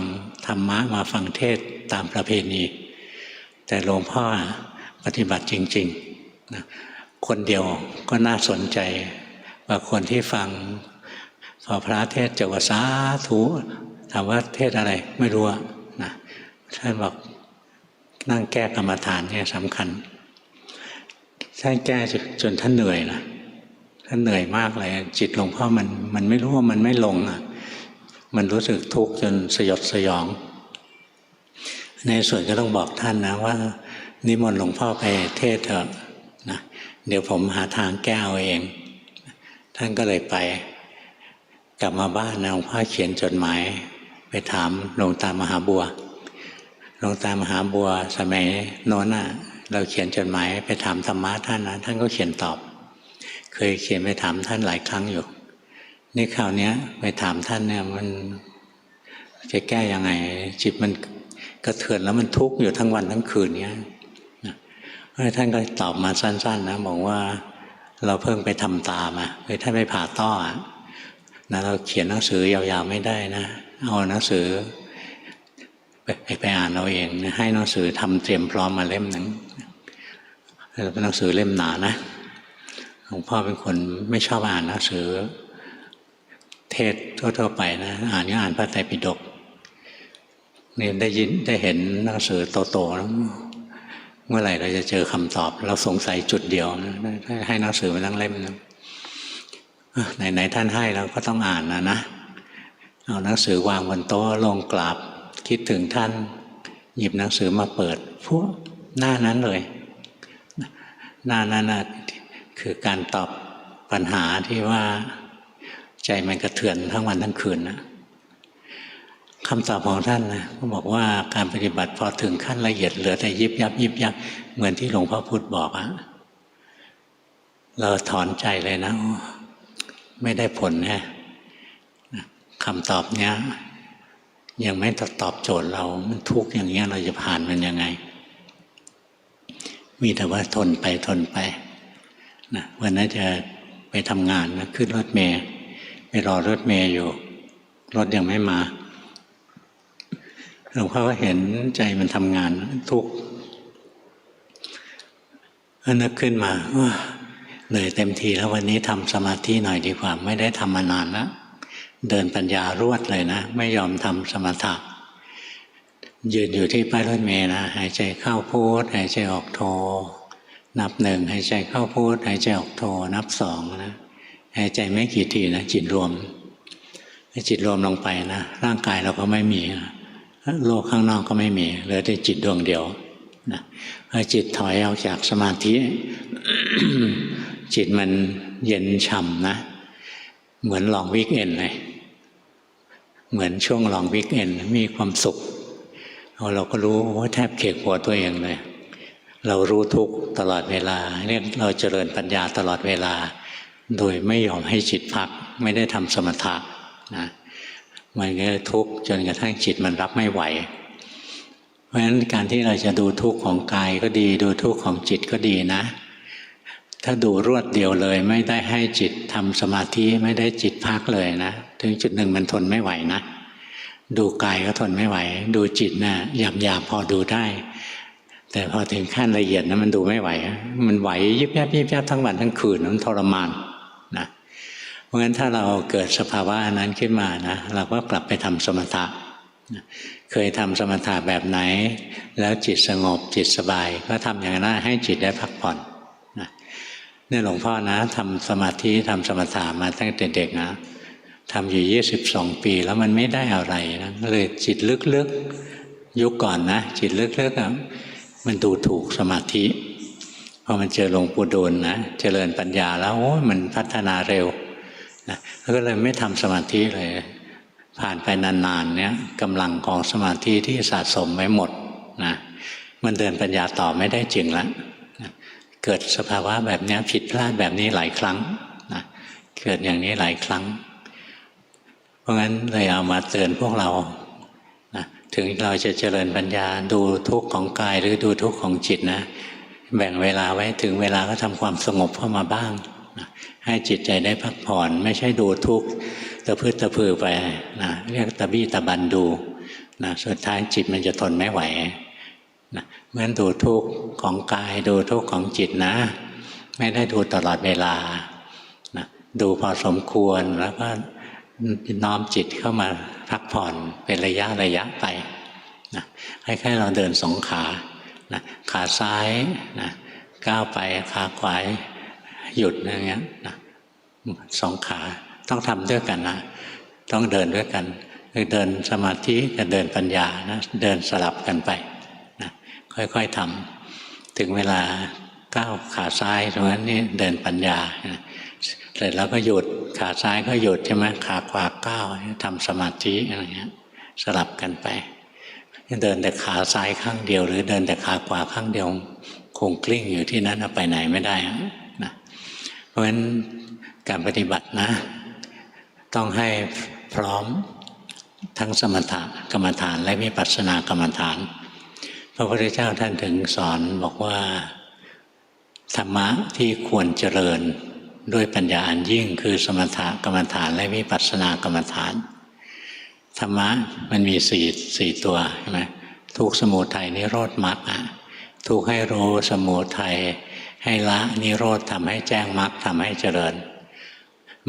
ธรรมะมาฟังเทศตามประเพณีแต่หลวงพ่อปฏิบัติจริงๆนะคนเดียวก็น่าสนใจว่าคนที่ฟังพอพระเทศจบสาธุถามว่าเทศอะไรไม่รู้นะท่านบอกนั่งแก้กรรมฐานเนี่ยสำคัญท่านแก้จนท่านเหนื่อยนะท่านเหนื่อยมากเลยจิตหลวงพ่อมันไม่รู้ว่ามันไม่ลงอ่ะมันรู้สึกทุกข์จนสยดสยอง ในส่วนก็ต้องบอกท่านนะว่านิมนต์หลวงพ่อไปเทศเถอะนะเดี๋ยวผมหาทางแก้เอาเองท่านก็เลยไปกลับมาบ้านนะหลวงพ่อเขียนจดหมายไปถามหลวงตามหาบัวหลวงตามหาบัวสมัยโน้นน่ะเราเขียนจดหมายไปถามธรรมะท่านนะท่านก็เขียนตอบเคยเขียนไปถามท่านหลายครั้งอยู่นี่คราวนี้ไปถามท่านเนี่ยมันจะแก้ยังไงจิตมันกระเทือนแล้วมันทุกข์อยู่ทั้งวันทั้งคืนเนี้ยท่านก็ตอบมาสั้นๆนะบอกว่าเราเพิ่งไปทำตามาท่านไปผ่าต้อนะเราเขียนหนังสือยาวๆไม่ได้นะเอาหนังสือไปอ่านเอาเองให้หนังสือทำเตรียมพร้อมมาเล่มหนึ่งเป็นหนังสือเล่มหนานะหลวงพ่อเป็นคนไม่ชอบอ่านหนังสือเทศทั่วๆไปนะอ่านพระไตรปิฎกนี่ได้ยินได้เห็นหนังสือโตๆแล้วเมื่อไหร่เราจะเจอคำตอบเราสงสัยจุดเดียวนะให้หนังสือมาทั้งเล่มนะไหนท่านให้เราก็ต้องอ่านนะเอาหนังสือวางบนโต๊ะลงกราบคิดถึงท่านหยิบหนังสือมาเปิดพวกหน้านั้นเลยหน้านั้นคือการตอบปัญหาที่ว่าใจมันกระเทือนทั้งวันทั้งคืนนะคำตอบของท่านนะก็บอกว่าการปฏิบัติพอถึงขั้นละเอียดเหลือแต่ยิบยับเหมือนที่หลวงพ่อพุธบอกอะเราถอนใจเลยนะไม่ได้ผลแน่คำตอบเนี้ยยังไม่ตอบโจทย์เรามันทุกข์อย่างเงี้ยเราจะผ่านมันยังไงมีแต่ว่าทนไปนะวันนั้นจะไปทำงานนะขึ้นรถเมล์ไปรอรถเมล์อยู่รถยังไม่มาหลวงพ่อก็เห็นใจมันทำงานทุกข์นึกขึ้นมาว่าเหนื่อยเต็มทีแล้ววันนี้ทำสมาธิหน่อยดีกว่าไม่ได้ทำมานานแล้วเดินปัญญารวดเลยนะไม่ยอมทำสมถะยืนอยู่ที่ป้ายรถเมล์นะหายใจเข้าพุทหายใจออกโทนับ 1หายใจเข้าพุทหายใจออกโทนับ 2นะหายใจไม่กี่ทีนะจิตรวมจิตรวมลงไปนะร่างกายเราก็ไม่มีโลกข้างนอกก็ไม่มีเหลือแต่จิตดวงเดียวนะพอจิตถอยออกจากสมาธิ จิตมันเย็นฉ่ำนะเหมือนลองวิกเอนเลยเหมือนช่วงลองวิกเอนมีความสุขเราก็รู้ว่าแทบเขกหัวตัวเองเลยเรารู้ทุกข์ตลอดเวลาเนี่ยเราเจริญปัญญาตลอดเวลาโดยไม่ยอมให้จิตพักไม่ได้ทำสมถะนะมันก็ทุกข์จนกระทั่งจิตมันรับไม่ไหวเพราะฉะนั้นการที่เราจะดูทุกข์ของกายก็ดีดูทุกข์ของจิตก็ดีนะถ้าดูรวดเดียวเลยไม่ได้ให้จิตทำสมาธิไม่ได้จิตพักเลยนะถึงจุดหนึ่งมันทนไม่ไหวนะดูกายก็ทนไม่ไหวดูจิตนะหยาบพอดูได้แต่พอถึงขั้นละเอียดนะมันดูไม่ไหวมันไหวยิบยับทั้งวันทั้งคืนมันทรมานนะเพราะฉะนั้นถ้าเราเกิดสภาวะนั้นขึ้นมานะเราก็กลับไปทำสมถะเคยทำสมถะแบบไหนแล้วจิตสงบจิตสบายก็ทำอย่างนั้นให้จิตได้พักผ่อนเนี่ยหลวงพ่อนะทำสมาธิทำสมถะมาตั้งแต่เด็กนะทำอยู่22 ปีแล้วมันไม่ได้อะไรนะเลยจิตลึกๆยุคก่อนนะจิตลึกๆมันดูถูกสมาธิพอมันเจอหลวงปู่ดูลนะเจริญปัญญาแล้วโอ้มันพัฒนาเร็วนะแล้วก็เลยไม่ทำสมาธิเลยผ่านไปนานๆเนี่ยกำลังของสมาธิที่สะสมไว้หมดนะมันเดินปัญญาต่อไม่ได้จริงแล้วเกิดสภาวะแบบนี้ผิดพลาดแบบนี้หลายครั้งนะเกิดอย่างนี้หลายครั้งเพราะงั้นเลยเอามาเตือนพวกเรานะถึงเราจะเจริญปัญญาดูทุกข์ของกายหรือดูทุกข์ของจิตนะแบ่งเวลาไว้ถึงเวลาก็ทำความสงบเข้ามาบ้างนะให้จิตใจได้พักผ่อนไม่ใช่ดูทุกข์ตะพื้นตะพือไปนะเรียกตะบี้ตะบันดูนะสุดท้ายจิตมันจะทนไม่ไหวนะเหมือนดูทุกข์ของกายดูทุกข์ของจิตนะไม่ได้ดูตลอดเวลานะดูพอสมควรแล้วก็น้อมจิตเข้ามาพักผ่อนเป็นระยะไปนะให้แค่เราเดินสองขานะขาซ้ายนะก้าวไปขาขวาหยุดอย่างเงี้ยนะสองขาต้องทำด้วยกันนะต้องเดินด้วยกัน คือเดินสมาธิกับเดินปัญญานะเดินสลับกันไปนะค่อยๆทำถึงเวลาก้าวขาซ้ายตรงนั้นนี่เดินปัญญาเสร็จแล้วก็หยุดขาซ้ายก็หยุดใช่ไหมขาขวาก้าวทำสมาธิอะไรเงี้ยสลับกันไปเดินแต่ขาซ้ายข้างเดียวหรือเดินแต่ขาขวาข้างเดียวคงกลิ้งอยู่ที่นั้นไปไหนไม่ได้นะเพราะฉะนั้นการปฏิบัตินะต้องให้พร้อมทั้งสมถกรรมฐานและวิปัสสนากรรมฐานพระพุทธเจ้าท่านถึงสอนบอกว่าธรรมะที่ควรเจริญด้วยปัญญาอันยิ่งคือสมถกรรมฐานและวิปัสสนากรรมฐานธรรมะมันมีสี่ตัวใช่ไหมทุกข์สมุทัยนิโรธมรรคทุกข์ให้รู้สมุทัยให้ละนิโรธทำให้แจ้งมรรคทำให้เจริญ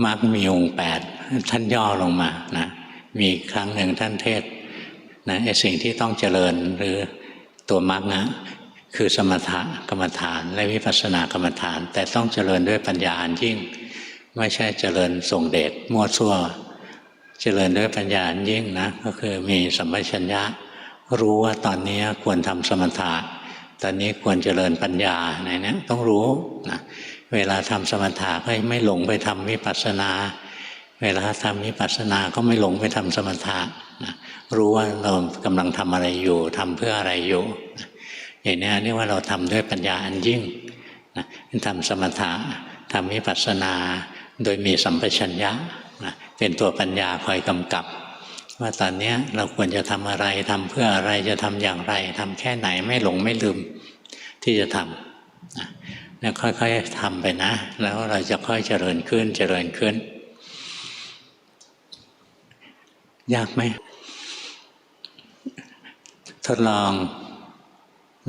มรรคมีองค์8ท่านย่อลงมานะมีครั้งหนึ่งท่านเทศนะไอ้สิ่งที่ต้องเจริญหรือตัวมรรคนะคือสมถกรรมฐานและวิปัสสนากรรมฐานแต่ต้องเจริญด้วยปัญญาอันยิ่งไม่ใช่เจริญส่งเดชมั่วซั่วเจริญด้วยปัญญาอันยิ่งนะก็คือมีสัมปชัญญะรู้ว่าตอนนี้ควรทำสมถะตอนนี้ควรเจริญปัญญาในนี้ต้องรู้นะเวลาทำสมถะก็ไม่หลงไปทำวิปัสสนาเวลาทำวิปัสสนาก็ไม่หลงไปทำสมถะนะรู้ว่าเรากำลังทำอะไรอยู่ทำเพื่ออะไรอยู่นะอย่างนี้เรียกว่าเราทำด้วยปัญญาอันยิ่งนะทำสมถะทำวิปัสสนาโดยมีสัมปชัญญะนะเป็นตัวปัญญาคอยกำกับว่าตอนนี้เราควรจะทำอะไรทำเพื่ออะไรจะทำอย่างไรทำแค่ไหนไม่หลงไม่ลืมที่จะทำนะแล้วค่อยๆทำไปนะแล้วเราจะค่อยเจริญขึ้นเจริญขึ้นยากไหมทดลอง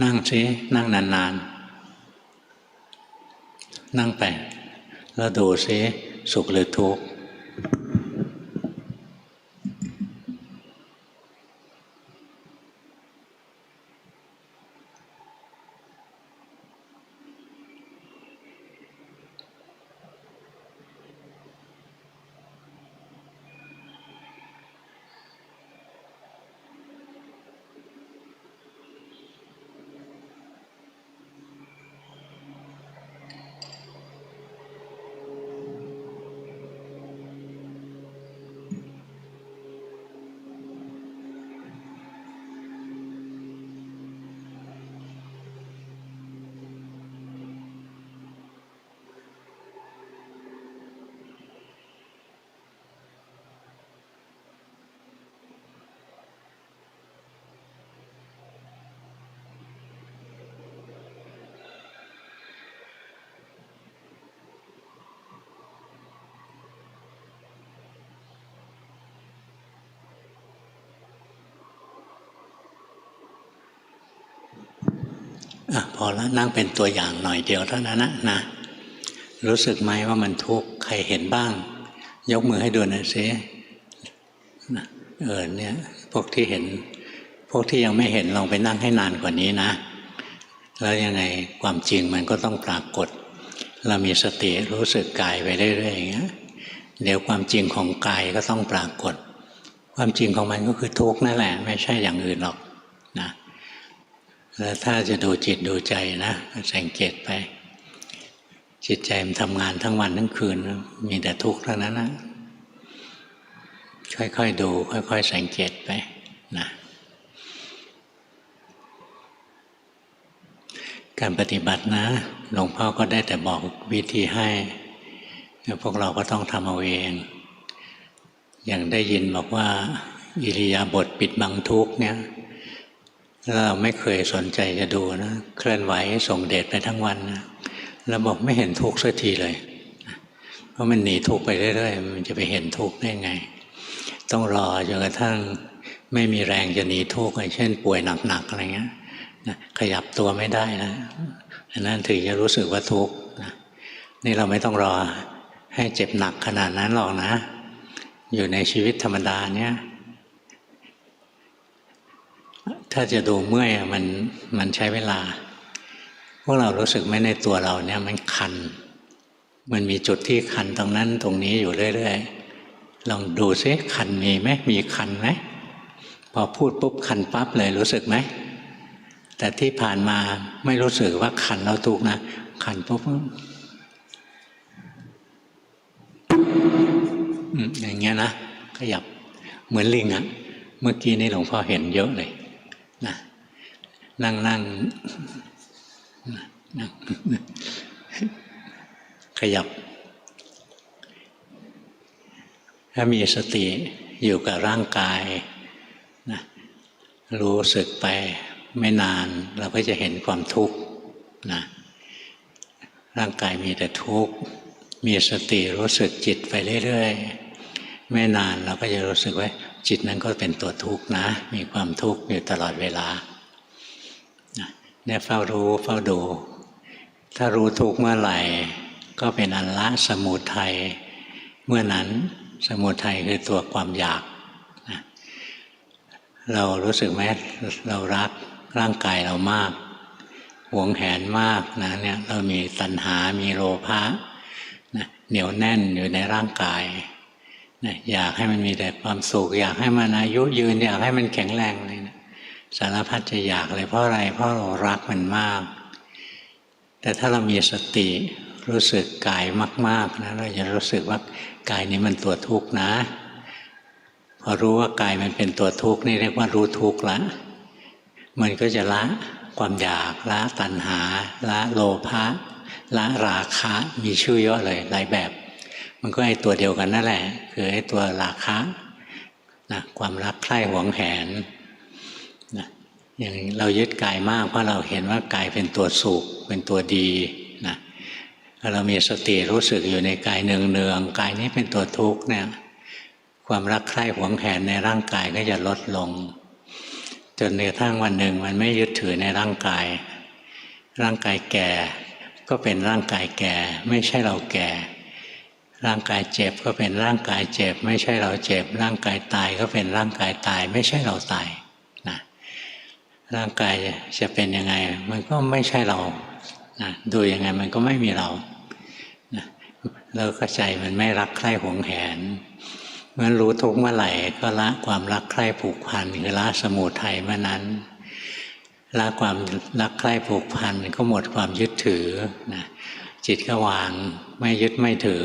นั่งสินั่งนานๆนั่งไปแล้วดูสิสุขหรือทุกข์พอแล้วนั่งเป็นตัวอย่างหน่อยเดียวเท่านั้นนะรู้สึกไหมว่ามันทุกข์ใครเห็นบ้างยกมือให้ดูหน่อยสิเนี่ยพวกที่เห็นพวกที่ยังไม่เห็นลองไปนั่งให้นานกว่านี้นะแล้วยังไงความจริงมันก็ต้องปรากฏเรามีสติรู้สึกกายไปเรื่อยๆอย่างเงี้ยเดี๋ยวความจริงของกายก็ต้องปรากฏความจริงของมันก็คือทุกข์นั่นแหละไม่ใช่อย่างอื่นหรอกนะแล้วถ้าจะดูจิตดูใจนะสังเกตไปจิตใจมันทำงานทั้งวันทั้งคืนมีแต่ทุกข์เท่านั้นนะค่อยๆดูค่อยๆสังเกตไปนะการปฏิบัตินะหลวงพ่อก็ได้แต่บอกวิธีให้พวกเราก็ต้องทำเอาเองอย่างได้ยินบอกว่าอิริยาบถปิดบังทุกข์เนี่ยเราไม่เคยสนใจจะดูนะเคลื่อนไหวส่งเดชไปทั้งวันนะแล้วบอกไม่เห็นทุกข์สักทีเลยเพราะมันหนีทุกข์ไปเรื่อยๆมันจะไปเห็นทุกข์ได้ไงต้องรอจนกระทั่งไม่มีแรงจะหนีทุกข์เช่นป่วยหนักๆอะไรเงี้ยขยับตัวไม่ได้นะอันนั้นถึงจะรู้สึกว่าทุกข์นี่เราไม่ต้องรอให้เจ็บหนักขนาดนั้นหรอกนะอยู่ในชีวิตธรรมดาเนี่ยถ้าจะดูเมื่อยมันใช้เวลาพวกเรารู้สึกไหมในตัวเราเนี่ยมันคันมันมีจุดที่คันตรงนั้นตรงนี้อยู่เรื่อย ลองดูซิคันมีไหมมีคันไหมพอพูดปุ๊บคันปั๊บเลยรู้สึกไหมแต่ที่ผ่านมาไม่รู้สึกว่าคันแล้วทุกข์นะคันปุ๊บอย่างเงี้ยนะขยับเหมือนลิงอะเมื่อกี้นี้หลวงพ่อเห็นเยอะเลยนะนั่งขยับถ้ามีสติอยู่กับร่างกายนะรู้สึกไปไม่นานเราก็จะเห็นความทุกข์นะร่างกายมีแต่ทุกข์มีสติรู้สึกจิตไปเรื่อยๆไม่นานเราก็จะรู้สึกว่าจิตนั้นก็เป็นตัวทุกข์นะมีความทุกข์อยู่ตลอดเวลาเนี่ยเฝ้ารู้เฝ้าดูถ้ารู้ทุกข์เมื่อไหร่ก็เป็นอันละสมุทัยเมื่อนั้นสมุทัยคือตัวความอยากนะเรารู้สึกไหมเรารักร่างกายเรามากหวงแหนมากนะเนี่ยเรามีตัณหามีโลภะนะเหนียวแน่นอยู่ในร่างกายนะอยากให้มันมีแต่ความสุขอยากให้มันอายุยืนอยากให้มันแข็งแรงเลยนะสารพัดจะอยากเลยเพราะอะไรเพราะเรารักมันมากแต่ถ้าเรามีสติรู้สึกกายมากๆนะเราจะรู้สึกว่ากายนี้มันตัวทุกข์นะพอรู้ว่ากายมันเป็นตัวทุกข์นี่เรียกว่ารู้ทุกข์ละมันก็จะละความอยากละตัณหาละโลภะละราคะมีชื่อเยอะเลยหลายแบบมันก็ไอ้ตัวเดียวกันนั่นแหละคือไอ้ตัวราคะนะความรักใคร่หวงแหนนะอย่างเรายึดกายมากเพราะเราเห็นว่ากายเป็นตัวสุขเป็นตัวดีนะเรามีสติรู้สึกอยู่ในกายเนืองๆกายนี้เป็นตัวทุกข์เนี่ยความรักใคร่หวงแหนในร่างกายก็จะลดลงจนกระทั่งวันหนึ่งมันไม่ยึดถือในร่างกายร่างกายแก่ก็เป็นร่างกายแก่ไม่ใช่เราแก่ร่างกายเจ็บก็เป็นร่างกายเจ็บไม่ใช่เราเจ็บร่างกายตายก็เป็นร่างกายตายไม่ใช่เราตายนะร่างกายจะเป็นยังไงมันก็ไม่ใช่เรานะดูยังไงมันก็ไม่มีเรานะแล้วก็ใจมันไม่รักใคร่หวงแหนเมื่อรู้ทุกข์เมื่อไหร่ก็ละความรักใคร่ผูกพันคือละสมุทัยเมื่อนั้นละความรักใคร่ผูกพันก็หมดความยึดถือนะจิตก็วางไม่ยึดไม่ถือ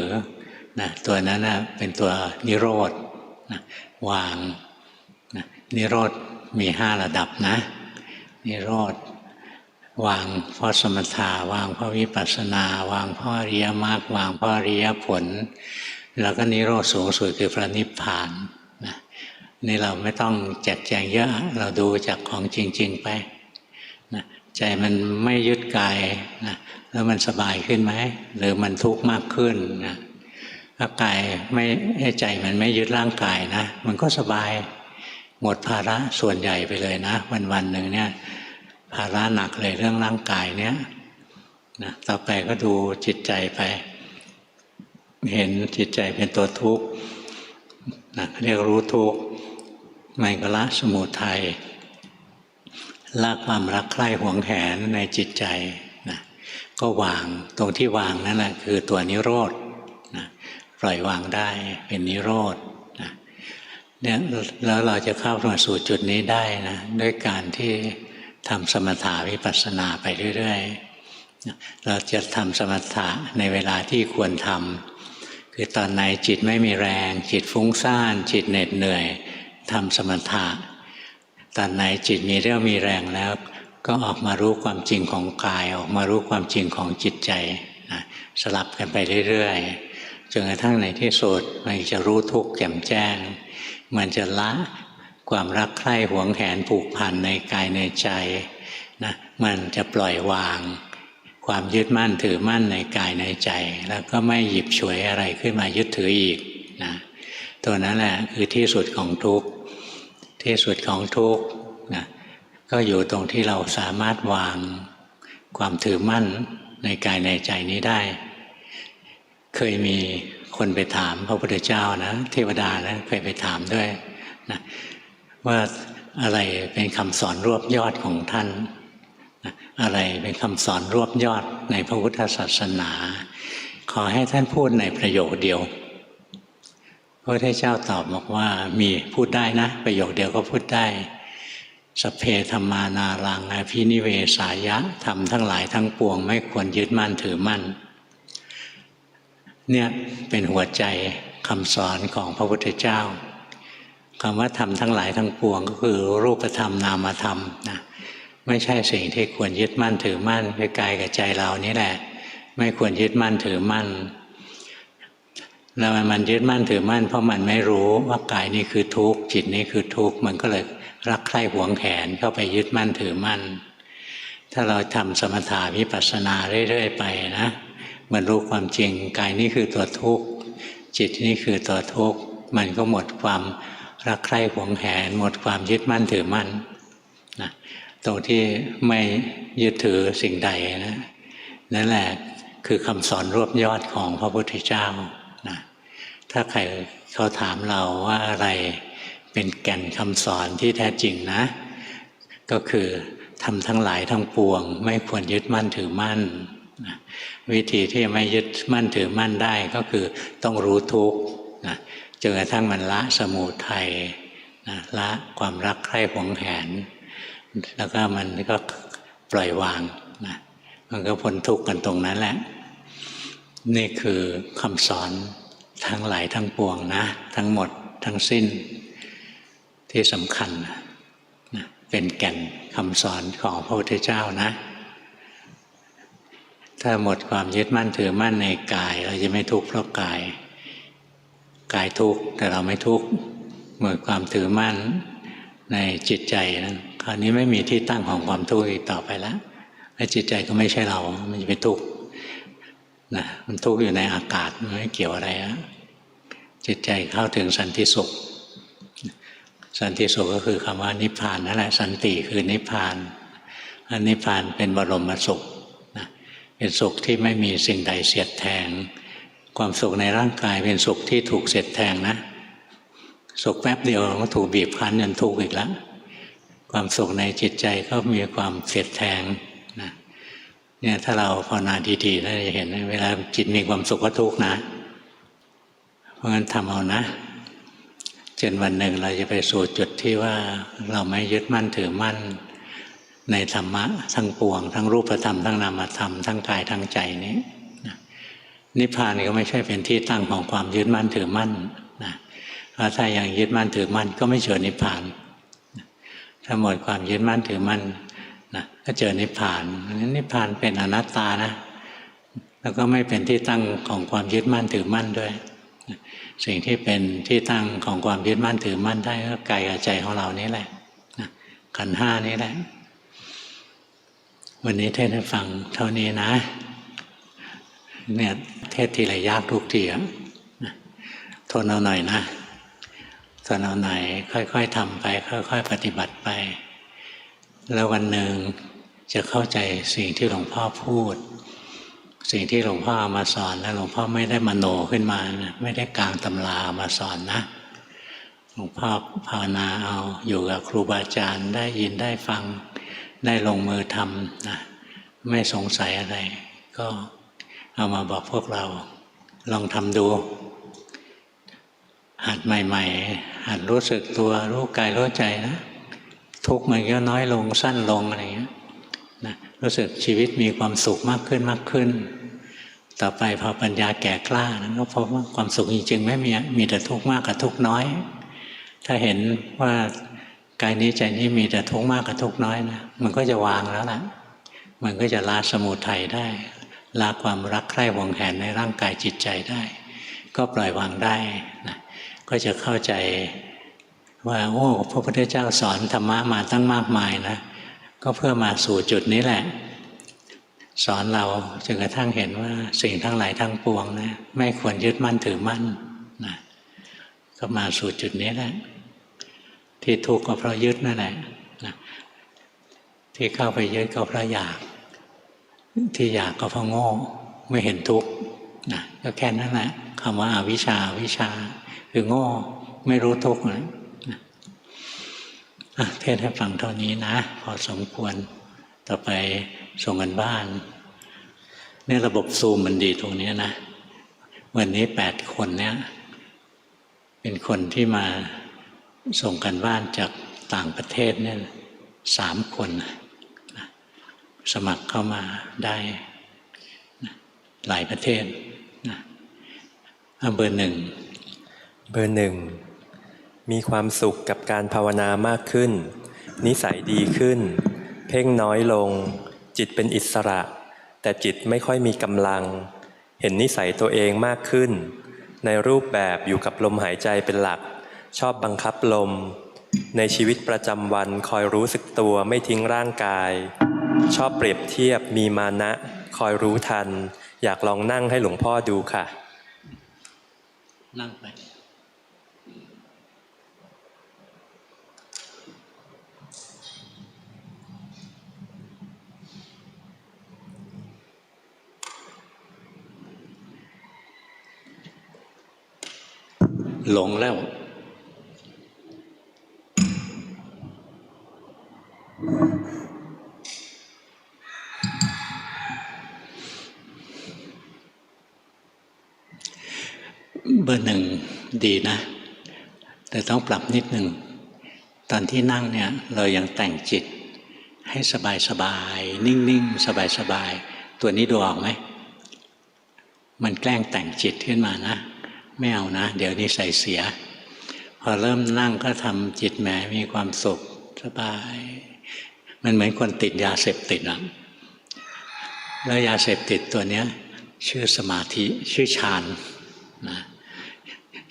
นะตัวนั้นนะเป็นตัวนิโรธนะวางนะนิโรธมี5ระดับนะนิโรธวางเพราะสมถะวางเพราะวิปัสสนาวางเพราะอริยมรรควางเพราะอริยผลแล้วก็นิโรธสูงสุดคือพระนิพพานนะนี่เราไม่ต้องแจกแจงเยอะเราดูจากของจริงๆไปนะใจมันไม่ยึดกายนะแล้วมันสบายขึ้นไหมหรือมันทุกข์มากขึ้นนะถ้ากายไม่ใจมันไม่ยึดร่างกายนะมันก็สบายหมดภาระส่วนใหญ่ไปเลยนะวันๆหนึ่งเนี่ยภาระหนักเลยเรื่องร่างกายเนี่ยนะต่อไปก็ดูจิตใจไปเห็นจิตใจเป็นตัวทุกข์นะเรียกรู้ทุกข์มันก็ละสมุทัยละความรักใคร่หวงแหนในจิตใจนะก็วางตรงที่วางนั่นแหละคือตัวนิโรธนะปล่อยวางได้เป็นนิโรธนะเนี่ยแล้วเราจะเข้ามาสู่จุดนี้ได้นะด้วยการที่ทำสมถะวิปัสสนาไปเรื่อยๆเราจะทำสมถะในเวลาที่ควรทำคือตอนไหนจิตไม่มีแรงจิตฟุ้งซ่านจิตเหน็ดเหนื่อยทำสมถะตอนไหนจิตมีเรี่ยวมีแรงแล้วก็ออกมารู้ความจริงของกายออกมารู้ความจริงของจิตใจนะสลับกันไปเรื่อยๆจนกระทั่งในที่สุดมันจะรู้ทุกข์แจ่มแจ้งมันจะละความรักใคร่หวงแหนผูกพันในกายในใจนะมันจะปล่อยวางความยึดมั่นถือมั่นในกายในใจแล้วก็ไม่หยิบฉวยอะไรขึ้นมายึดถืออีกนะตัวนั้นแหละคือที่สุดของทุกข์ที่สุดของทุกข์นะก็อยู่ตรงที่เราสามารถวางความถือมั่นในกายในใจนี้ได้เคยมีคนไปถามพระพุทธเจ้านะเทวดานะเคยไปถามด้วยนะว่าอะไรเป็นคำสอนรวบยอดของท่านอะไรเป็นคำสอนรวบยอดในพระพุทธศาสนาขอให้ท่านพูดในประโยคเดียว พระพุทธเจ้าตอบบอกว่ามีพูดได้นะประโยคเดียวก็พูดได้สัพเพธัมมานารังอภินิเวสายะธรรมทั้งหลายทั้งปวงไม่ควรยึดมั่นถือมั่นเนี่ยเป็นหัวใจคำสอนของพระพุทธเจ้าคำว่าธรรมทั้งหลายทั้งปวงก็คือรูปธรรมนามธรรมนะไม่ใช่สิ่งที่ควรยึดมั่นถือมั่นคือกายกับใจเรานี่แหละไม่ควรยึดมั่นถือมั่นแล้วมันยึดมั่นถือมั่นเพราะมันไม่รู้ว่ากายนี้คือทุกข์จิตนี้คือทุกข์มันก็เลยรักใคร่หวงแหนเข้าไปยึดมั่นถือมั่นถ้าเราทำสมถะวิปัสสนาเรื่อยๆไปนะมันรู้ความจริงกายนี้คือตัวทุกข์จิตนี้คือตัวทุกข์มันก็หมดความรักใคร่หวงแหนหมดความยึดมั่นถือมั่นนะตรงที่ไม่ยึดถือสิ่งใดนะนั่นแหละคือคำสอนรวบยอดของพระพุทธเจ้านะถ้าใครเขาถามเราว่าอะไรเป็นแก่นคำสอนที่แท้จริงนะก็คือทำทั้งหลายทั้งปวงไม่ควรยึดมั่นถือมั่นนะวิธีที่ไม่ยึดมั่นถือมั่นได้ก็คือต้องรู้ทุกข์นะจนกระทั่งมันละสมุทัยนะละความรักใคร่หวงแหนแล้วก็มันก็ปล่อยวางนะมันก็พ้นทุกข์กันตรงนั้นแหละนี่คือคำสอนทั้งหลายทั้งปวงนะทั้งหมดทั้งสิ้นที่สำคัญนะเป็นแก่นคำสอนของพระพุทธเจ้านะถ้าหมดความยึดมั่นถือมั่นในกายเราจะไม่ทุกข์เพราะกายทุกข์แต่เราไม่ทุกข์หมดความถือมั่นในจิตใจนั้นคราวนี้ไม่มีที่ตั้งของความทุกข์อีกต่อไปแล้วและจิตใจก็ไม่ใช่เรามันจะไปทุกข์นะมันทุกข์อยู่ในอากาศมันไม่เกี่ยวอะไรนะจิตใจเข้าถึงสันติสุขสันติสุขก็คือคำว่านิพพานนั่นแหละสันติคือนิพพานนิพพานเป็นบรมสุขนะเป็นสุขที่ไม่มีสิ่งใดเสียดแทงความสุขในร่างกายเป็นสุขที่ถูกเสียดแทงนะสุขแป๊บเดียวก็ถูกบีบคั้นจนทุกข์อีกแล้วความสุขในจิตใจก็มีความเสียดแทงนะเนี่ยถ้าเราภาวนาดีๆเราจะเห็นเวลาจิตมีความสุขก็ทุกข์นะเพราะงั้นทำเอานะจนวันหนึ่งเราจะไปสู่จุดที่ว่าเราไม่ยึดมั่นถือมั่นในธรรมะทั้งปวงทั้งรูปธรรมทั้งนามธรรมทั้งกายทั้งใจนี้นิพพานก็ไม่ใช่เป็นที่ตั้งของความยึดมั่นถือมั่นนะเพราะถ้ายังยึดมั่นถือมั่นก็ไม่เจอนิพพานถ้าหมดความยึดมั่นถือมั่นนะก็เจอนิพพานงั้นนิพพานเป็นอนัตตานะแล้วก็ไม่เป็นที่ตั้งของความยึดมั่นถือมั่นด้วยสิ่งที่เป็นที่ตั้งของความยึดมั่นถือมั่นได้ก็กายกับใจของเรานี่แหละขันธ์ห้านี่แหละวันนี้เทศน์ให้ฟังเท่านี้นะเนี่ยเทศทีไรยากทุกทีอ่ะทนเอาหน่อยนะทนเอาหน่อยค่อยๆทำไปค่อยๆปฏิบัติไปแล้ววันหนึ่งจะเข้าใจสิ่งที่หลวงพ่อพูดสิ่งที่หลวงพ่อมาสอนนะหลวงพ่อไม่ได้มโนขึ้นมานะไม่ได้กางตำรามาสอนนะหลวงพ่อภาวนาเอาอยู่กับครูบาอาจารย์ได้ยินได้ฟังได้ลงมือทำนะไม่สงสัยอะไรก็เอามาบอกพวกเราลองทำดูหัดใหม่ๆหัดรู้สึกตัวรู้กายรู้ใจนะทุกข์มันก็น้อยลงสั้นลงอะไรอย่างเงี้ยนะรู้สึกชีวิตมีความสุขมากขึ้นมากขึ้นต่อไปพอปัญญาแก่กล้านะก็พบว่าความสุขจริงๆไม่มีแต่ทุกข์มากกับทุกข์น้อยถ้าเห็นว่ากายนี้ใจนี้มีแต่ทุกข์มากกับทุกข์น้อยนะมันก็จะวางแล้วล่ะมันก็จะละสมุทัยได้ละความรักใคร่หวงแหนในร่างกายจิตใจได้ก็ปล่อยวางได้นะก็จะเข้าใจว่าโอ้พระพุทธเจ้าสอนธรรมะมาตั้งมากมายนะก็เพื่อมาสู่จุดนี้แหละสอนเราจนกระทั่งเห็นว่าสิ่งทั้งหลายทั้งปวงนะไม่ควรยึดมั่นถือมั่นนะก็มาสู่จุดนี้แหละที่ทุกข์ก็เพราะยึดนั่นแหละนะที่เข้าไปยึดก็เพราะอยากที่อยากก็เพราะโง่ไม่เห็นทุกข์นะก็แค่นั้นแหละคำว่าอวิชชาวิชชาคือโง่ไม่รู้ทุกข์นะเทศให้ฟังเท่านี้นะพอสมควรต่อไปส่งกันบ้านเนี่ยระบบซูมมันดีตรงนี้นะวันนี้8 คนเนี่ย เป็นคนที่มาส่งกันบ้านจากต่างประเทศเนี่ย3 คนสมัครเข้ามาได้หลายประเทศเบอร์ 1มีความสุขกับการภาวนามากขึ้นนิสัยดีขึ้นเพ่งน้อยลงจิตเป็นอิสระแต่จิตไม่ค่อยมีกำลังเห็นนิสัยตัวเองมากขึ้นในรูปแบบอยู่กับลมหายใจเป็นหลักชอบบังคับลมในชีวิตประจำวันคอยรู้สึกตัวไม่ทิ้งร่างกายชอบเปรียบเทียบมีมานะคอยรู้ทันอยากลองนั่งให้หลวงพ่อดูค่ะนั่งไปหลงแล้วเบอร์ 1ดีนะแต่ต้องปรับนิดหนึ่งตอนที่นั่งเนี่ยเรายังแต่งจิตให้สบายๆนิ่งๆสบายๆตัวนี้ดูออกไหมมันแกล้งแต่งจิตขึ้นมานะไม่เอานะเดี๋ยวนี้ใส่เสียพอเริ่มนั่งก็ทำจิตแหมมีความสุขสบายมันเหมือนคนติดยาเสพติดนะแล้วยาเสพติดตัวเนี้ยชื่อสมาธิชื่อฌานนะ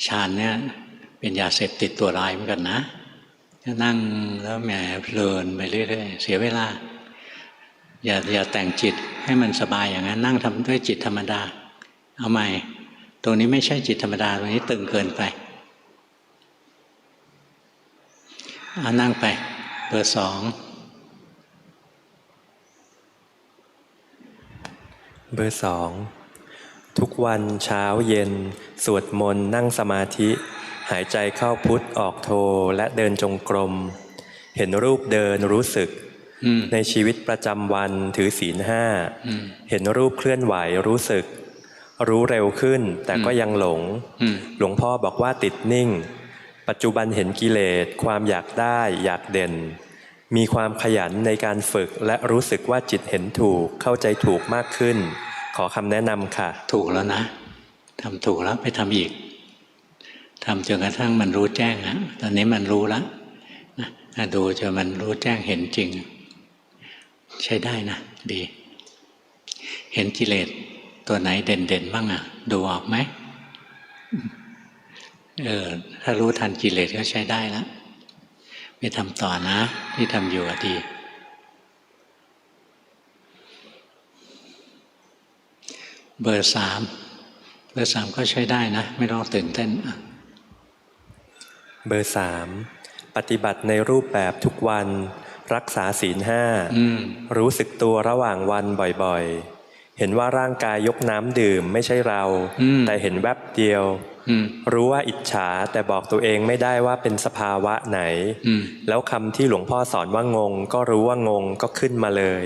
ฌานเนี่ยเป็นยาเสพติดตัวร้ายเหมือนกันนะจะนั่งแล้วแหมเพลินไปเรื่อยๆเสียเวลาอย่าแต่งจิตให้มันสบายอย่างนั้นนั่งทำด้วยจิตธรรมดาเอาใหม่ตรงนี้ไม่ใช่จิตธรรมดาตรงนี้ตึงเกินไปนั่งไปเบอร์ 2เบอร์ 2ทุกวันเช้าเย็นสวดมนต์นั่งสมาธิหายใจเข้าพุทธออกโทและเดินจงกรมเห็นรูปเดินรู้สึกในชีวิตประจำวันถือศีล 5เห็นรูปเคลื่อนไหวรู้สึกรู้เร็วขึ้นแต่ก็ยังหลงหลวงพ่อบอกว่าติดนิ่งปัจจุบันเห็นกิเลสความอยากได้อยากเด่นมีความขยันในการฝึกและรู้สึกว่าจิตเห็นถูกเข้าใจถูกมากขึ้นขอคำแนะนำค่ะถูกแล้วนะทำถูกแล้วไปทำอีกทำจนกระทั่งมันรู้แจ้งนะตอนนี้มันรู้แล้วนะดูจนมันรู้แจ้งเห็นจริงใช้ได้นะดีเห็นกิเลสตัวไหนเด่นๆบ้างดูออกไหมถ้ารู้ทันกิเลสก็ใช้ได้แล้วไปทำต่อนะที่ทำอยู่ดีเบอร์ 3ก็ใช้ได้นะไม่ต้องตื่นเต้นเบอร์ 3ปฏิบัติในรูปแบบทุกวันรักษาศีล 5รู้สึกตัวระหว่างวันบ่อยๆเห็นว่าร่างกายยกน้ำดื่มไม่ใช่เราแต่เห็นแวบเดียวรู้ว่าอิจฉาแต่บอกตัวเองไม่ได้ว่าเป็นสภาวะไหนแล้วคำที่หลวงพ่อสอนว่างงก็รู้ว่างงก็ขึ้นมาเลย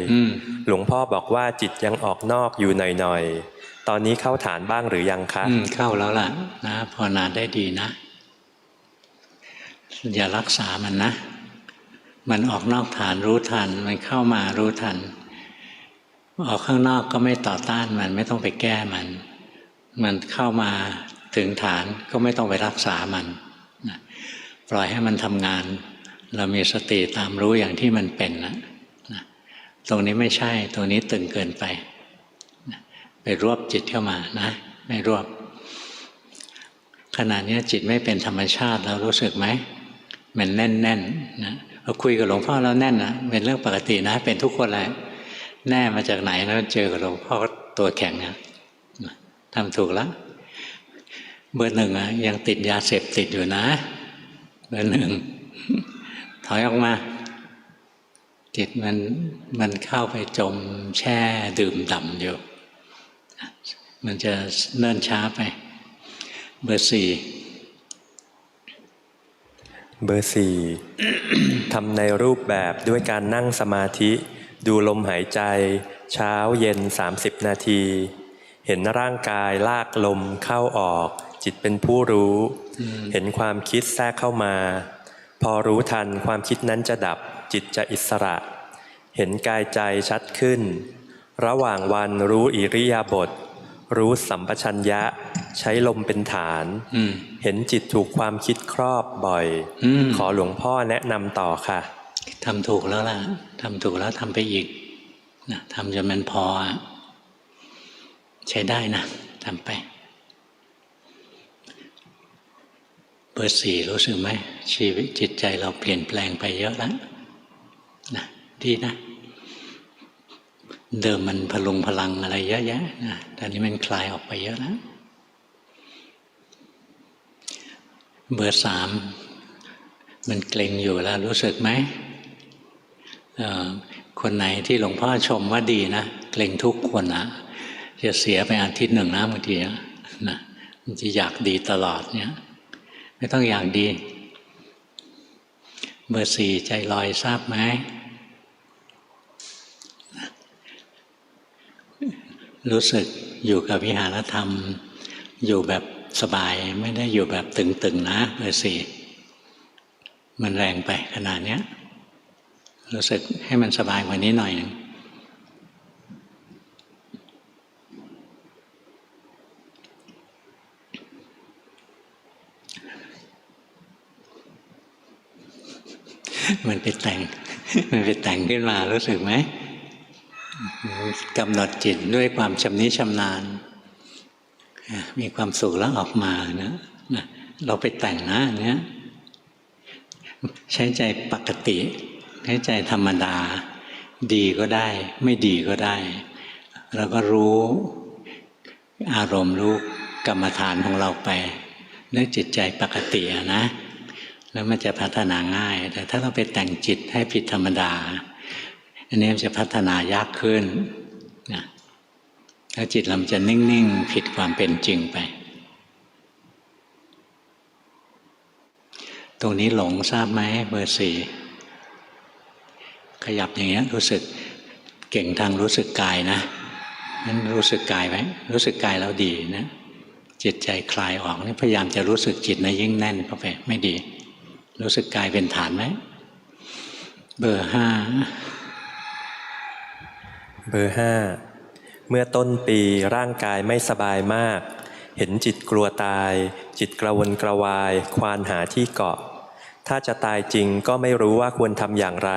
หลวงพ่อบอกว่าจิตยังออกนอกอยู่หน่อยๆตอนนี้เข้าฐานบ้างหรือยังคะเข้าแล้วล่ะนะภาวนาได้ดีนะอย่ารักษามันนะมันออกนอกฐานรู้ทันมันเข้ามารู้ทันออกข้างนอกก็ไม่ต่อต้านมันไม่ต้องไปแก้มันเข้ามาถึงฐานก็ไม่ต้องไปรักษามันนะปล่อยให้มันทำงานเรามีสติตามรู้อย่างที่มันเป็นนะตรงนี้ไม่ใช่ตรงนี้ตึงเกินไปนะไปรวบจิตเข้ามานะไม่รวบขณะนี้จิตไม่เป็นธรรมชาติเรารู้สึกไหมมันแน่นนะเราคุยกับหลวงพ่อแล้วแน่นนะเป็นเรื่องปกตินะเป็นทุกคนเลยแน่มาจากไหนแล้วเจอกับหลวงพ่อตัวแข็งนะทำถูกแล้วเบอร์ 1ยังติดยาเสพติดอยู่นะเบอร์ 1ถอยออกมาจิตมันเข้าไปจมแช่ดื่มด่ำอยู่มันจะเนิ่นช้าไปเบอร์ 4ทำในรูปแบบด้วยการนั่งสมาธิดูลมหายใจเช้าเย็น30 นาทีเห็นร่างกายลากลมเข้าออกจิ จิตเป็นผู้รู้ เห็นความคิดแทรกเข้ามา พอรู้ทันความคิดนั้นจะดับจิตจะอิสระ เห็นกายใจชัดขึ้น ระหว่างวันรู้อิริยาบถรู้สัมปชัญญะใช้ลมเป็นฐานเห็นจิตถูกความคิดครอบบ่อยขอหลวงพ่อแนะนำต่อค่ะทำถูกแล้วล่ะทำถูกแล้วทำไปอีกนะทำจนมันพอใช้ได้นะทำไปเบอร์ 4รู้สึกไหมชีวิตจิตใจเราเปลี่ยนแปลงไปเยอะแล้วนะดีนะเดิมมันพลุงพลังอะไรเยอะแยะนะตอนนี้มันคลายออกไปเยอะแล้วเบอร์ 3มันเกร็งอยู่แล้วรู้สึกไหมคนไหนที่หลวงพ่อชมว่าดีนะเกร็งทุกคนนะจะเสียไปอาทิตย์หนึ่งนะบางทีนะมันจะอยากดีตลอดเนี่ยไม่ต้องอยากดีเบอร์ 4ใจลอยทราบไหมรู้สึกอยู่กับวิหารธรรมอยู่แบบสบายไม่ได้อยู่แบบตึงๆนะเบอร์ 4มันแรงไปขนาดนี้รู้สึกให้มันสบายกว่านี้หน่อยหนึ่งมันไปแต่งขึ้นมารู้สึกไหมกำหนดจิตด้วยความชำนิชำนาญมีความสุขแล้วออกมานะเราไปแต่งนะเนี้ยใช้ใจปกติใช้ใจธรรมดาดีก็ได้ไม่ดีก็ได้แล้วก็รู้อารมณ์รู้กรรมฐานของเราไปด้วยจิตใจปกตินะแล้วมันจะพัฒนาง่ายแต่ถ้าเราไปแต่งจิตให้ผิดธรรมดาอันนี้มันจะพัฒนายากขึ้นนะแล้วจิตเราจะนิ่งๆผิดความเป็นจริงไปตรงนี้หลงทราบไหมเบอร์ 4ขยับอย่างเงี้ยรู้สึกเก่งทางรู้สึกกายนะนั้นรู้สึกกายไว้รู้สึกกายแล้วดีนะจิตใจคลายออกนี่พยายามจะรู้สึกจิตนะยิ่งแน่นเข้าไปไม่ดีรู้สึกกายเป็นฐานไหมเบอร์ 5เบอร์ 5เมื่อต้นปีร่างกายไม่สบายมากเห็นจิตกลัวตายจิตกระวนกระวายควานหาที่เกาะถ้าจะตายจริงก็ไม่รู้ว่าควรทำอย่างไร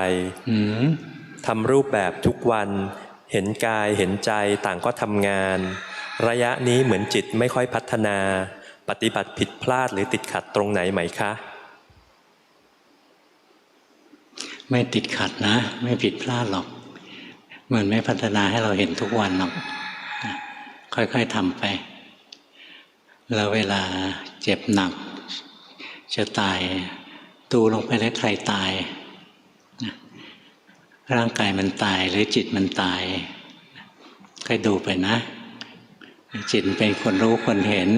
ทำรูปแบบทุกวันเห็นกายเห็นใจต่างก็ทำงานระยะนี้เหมือนจิตไม่ค่อยพัฒนาปฏิบัติผิดพลาดหรือติดขัดตรงไหนไหมคะไม่ติดขัดนะไม่ผิดพลาดหรอกมันไม่พัฒนาให้เราเห็นทุกวันหรอกค่อยๆทำไปแล้วเวลาเจ็บหนักจะตายดูลงไปแล้วใครตายร่างกายมันตายหรือจิตมันตายค่อยดูไปนะจิตเป็นคนรู้คนเห็น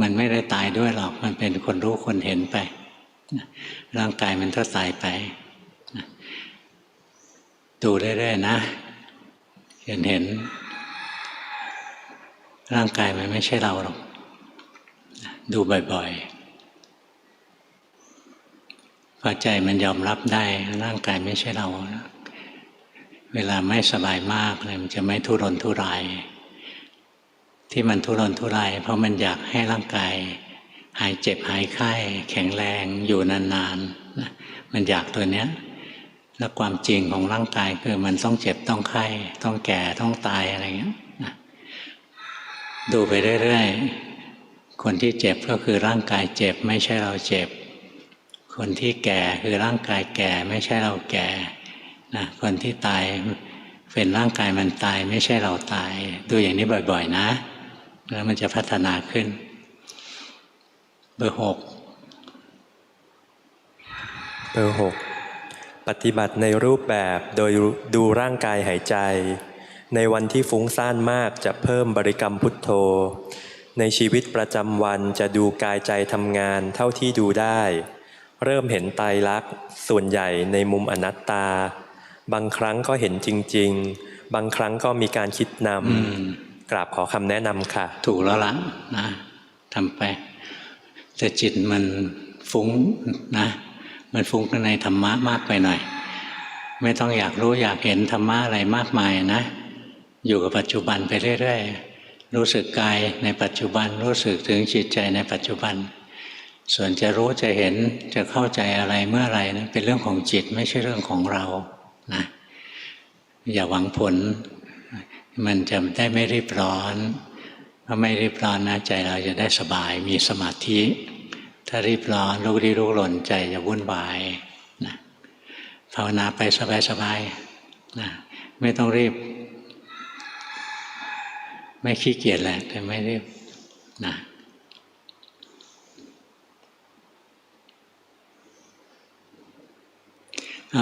มันไม่ได้ตายด้วยหรอกมันเป็นคนรู้คนเห็นไปร่างกายมันก็ตายไปดูเรื่อยๆนะเห็นร่างกายมันไม่ใช่เราหรอกดูบ่อยๆพอใจมันยอมรับได้ร่างกายไม่ใช่เราเวลาไม่สบายมากเลยมันจะไม่ทุรนทุรายที่มันทุรนทุรายเพราะมันอยากให้ร่างกายหายเจ็บหายไข้แข็งแรงอยู่นานๆนะมันอยากตัวเนี้ยแล้วความจริงของร่างกายคือมันต้องเจ็บต้องไข้ต้องแก่ต้องตายอะไรเงี้ยนะดูไปเรื่อยๆคนที่เจ็บก็คือร่างกายเจ็บไม่ใช่เราเจ็บคนที่แก่คือร่างกายแก่ไม่ใช่เราแก่นะคนที่ตายเป็นร่างกายมันตายไม่ใช่เราตายดูอย่างนี้บ่อยๆนะแล้วมันจะพัฒนาขึ้นเบอร์ 6เบอร์ 6ปฏิบัติในรูปแบบโดยดูร่างกายหายใจในวันที่ฟุ้งซ่านมากจะเพิ่มบริกรรมพุทโธในชีวิตประจำวันจะดูกายใจทำงานเท่าที่ดูได้เริ่มเห็นไตรลักษณ์ส่วนใหญ่ในมุมอนัตตาบางครั้งก็เห็นจริงๆบางครั้งก็มีการคิดนำกราบขอคำแนะนำค่ะถูกแล้วล่ะนะทำไป แต่จิตมันฟุ้งนะมันฟุ้งในธรรมะมากไปหน่อยไม่ต้องอยากรู้อยากเห็นธรรมะอะไรมากมายนะอยู่กับปัจจุบันไปเรื่อยๆรู้สึกกายในปัจจุบันรู้สึกถึงจิตใจในปัจจุบันส่วนจะรู้จะเห็นจะเข้าใจอะไรเมื่อไรนะเป็นเรื่องของจิตไม่ใช่เรื่องของเรานะอย่าหวังผลมันจะได้ไม่รีบร้อนถ้าไม่รีบร้อนนะใจเราจะได้สบายมีสมาธิถ้ารีบร้อนลุกลี้ลุกลนใจจะวุ่นวายนะภาวนาไปสบายๆนะไม่ต้องรีบไม่ขี้เกียจแหละแต่ไม่รีบนะ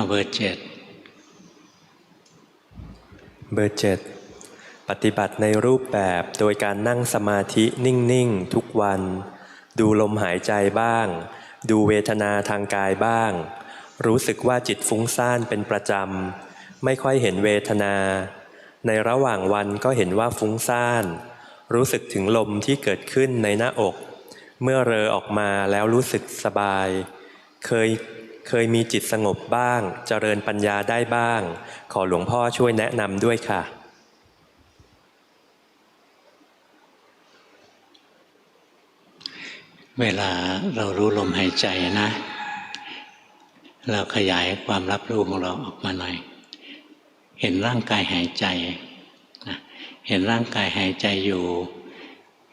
เบอร์ 7เบอร์ 7ปฏิบัติในรูปแบบโดยการนั่งสมาธินิ่งๆทุกวันดูลมหายใจบ้างดูเวทนาทางกายบ้างรู้สึกว่าจิตฟุ้งซ่านเป็นประจำไม่ค่อยเห็นเวทนาในระหว่างวันก็เห็นว่าฟุ้งซ่านรู้สึกถึงลมที่เกิดขึ้นในหน้าอกเมื่อเรอออกมาแล้วรู้สึกสบายเคยมีจิตสงบบ้างเจริญปัญญาได้บ้างขอหลวงพ่อช่วยแนะนำด้วยค่ะเวลาเรารู้ลมหายใจนะเราขยายความรับรู้ของเราออกมาหน่อยเห็นร่างกายหายใจนะเห็นร่างกายหายใจอยู่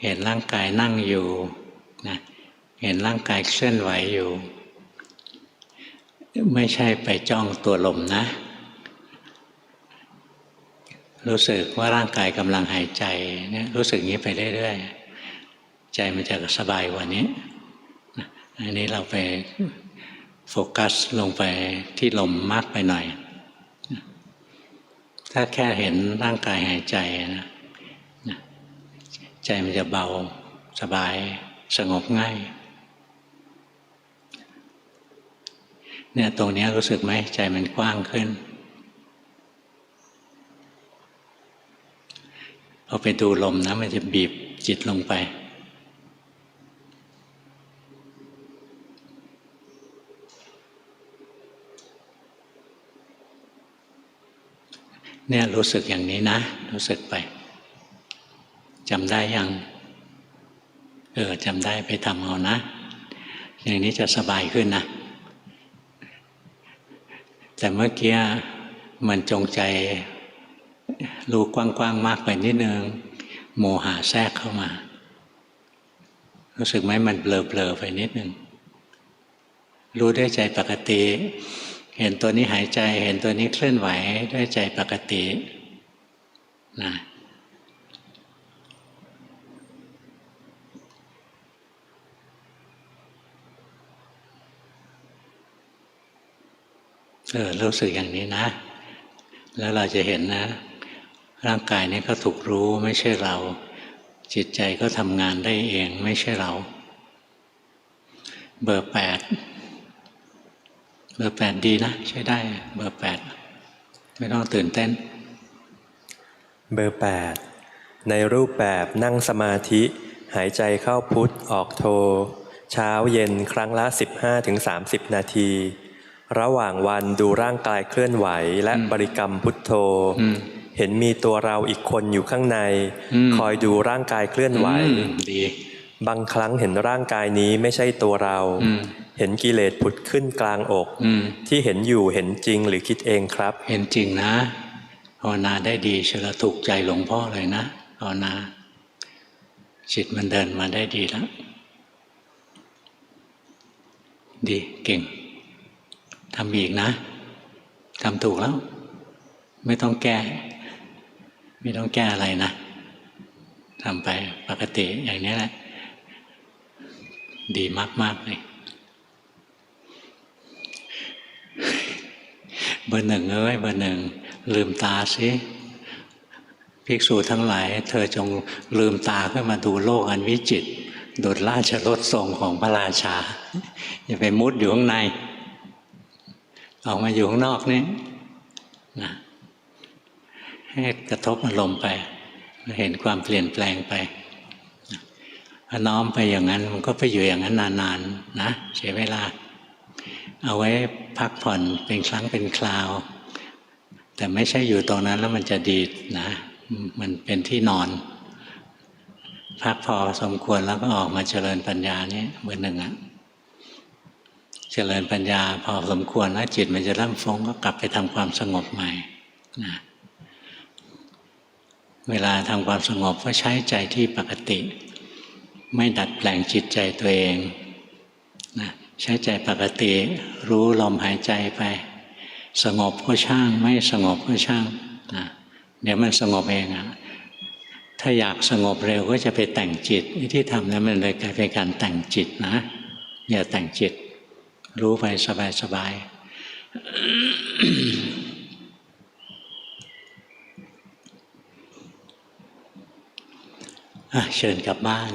เห็นร่างกายนั่งอยู่นะเห็นร่างกายเคลื่อนไหวอยู่ไม่ใช่ไปจ้องตัวลมนะรู้สึกว่าร่างกายกำลังหายใจเนี่ยรู้สึกอย่างนี้ไปเรื่อยๆใจมันจะสบายกว่านี้อันนี้เราไปโฟกัสลงไปที่ลมมากไปหน่อยถ้าแค่เห็นร่างกายหายใจนะใจมันจะเบาสบายสงบง่ายเนี่ยตรงนี้รู้สึกไหมใจมันกว้างขึ้นพอไปดูลมนะมันจะบีบจิตลงไปเนี่ยรู้สึกอย่างนี้นะรู้สึกไปจำได้ยังจำได้ไปทำเอานะอย่างนี้จะสบายขึ้นนะแต่เมื่อกี้มันจงใจรู้กว้างๆมากไปนิดนึงโมหะแทรกเข้ามารู้สึกไหมมันเบลอๆไปนิดนึงรู้ด้วยใจปกติเห็นตัวนี้หายใจเห็นตัวนี้เคลื่อนไหวด้วยใจปกตินะรู้สึกอย่างนี้นะแล้วเราจะเห็นนะร่างกายนี้ก็ถูกรู้ไม่ใช่เราจิตใจก็ทำงานได้เองไม่ใช่เราเบอร์ 8เบอร์ 8ดีนะใช้ได้เบอร์ 8ไม่ต้องตื่นเต้นเบอร์ 8ในรูปแบบนั่งสมาธิหายใจเข้าพุทออกโทเช้าเย็นครั้งละ 15-30 นาทีระหว่างวันดูร่างกายเคลื่อนไหวและบริกรรมพุทโธเห็นมีตัวเราอีกคนอยู่ข้างในคอยดูร่างกายเคลื่อนไหวดีบางครั้งเห็นร่างกายนี้ไม่ใช่ตัวเราเห็นกิเลสผุดขึ้นกลางอกที่เห็นอยู่เห็นจริงหรือคิดเองครับเห็นจริงนะภาวนาได้ดีเฉลยถูกใจหลวงพ่อเลยนะภาวนาจิตมันเดินมาได้ดีแล้วดีเก่งทำอีกนะทำถูกแล้วไม่ต้องแก้อะไรนะทำไปปกติอย่างนี้แหละดีมากๆเลยเบอร์ 1เบอร์ 1ลืมตาสิภิกษุทั้งหลายเธอจงลืมตาขึ้นมาดูโลกอันวิจิตรดุจราชรถทรงของพระราชาอย่าไปมุดอยู่ข้างในออกมาอยู่ข้างนอกนี่นะให้กระทบอารมณ์ไปเห็นความเปลี่ยนแปลงไป พอน้อมไปอย่างนั้นมันก็ไปอยู่อย่างนั้นนานๆนะเสียเวลาเอาไว้พักผ่อนเป็นครั้งเป็นคราวแต่ไม่ใช่อยู่ตรงนั้นแล้วมันจะดีนะมันเป็นที่นอนพักพอสมควรแล้วก็ออกมาเจริญปัญญานี่เบอร์หนึ่งอะเจริญปัญญาพอสมควรแล้วจิตมันจะเริ่มฟุ้งก็กลับไปทำความสงบใหม่นะเวลาทำความสงบก็ใช้ใจที่ปกติไม่ดัดแปลงจิตใจตัวเองนะใช้ใจปกติรู้ลมหายใจไปสงบก็ช่างไม่สงบก็ช่างนะเดี๋ยวมันสงบเองอะถ้าอยากสงบเร็วก็จะไปแต่งจิตที่ทำนั้นมันเลยกลายเป็นการแต่งจิตนะอย่าแต่งจิตรู้ไปสบายๆ เชิญกลับบ้าน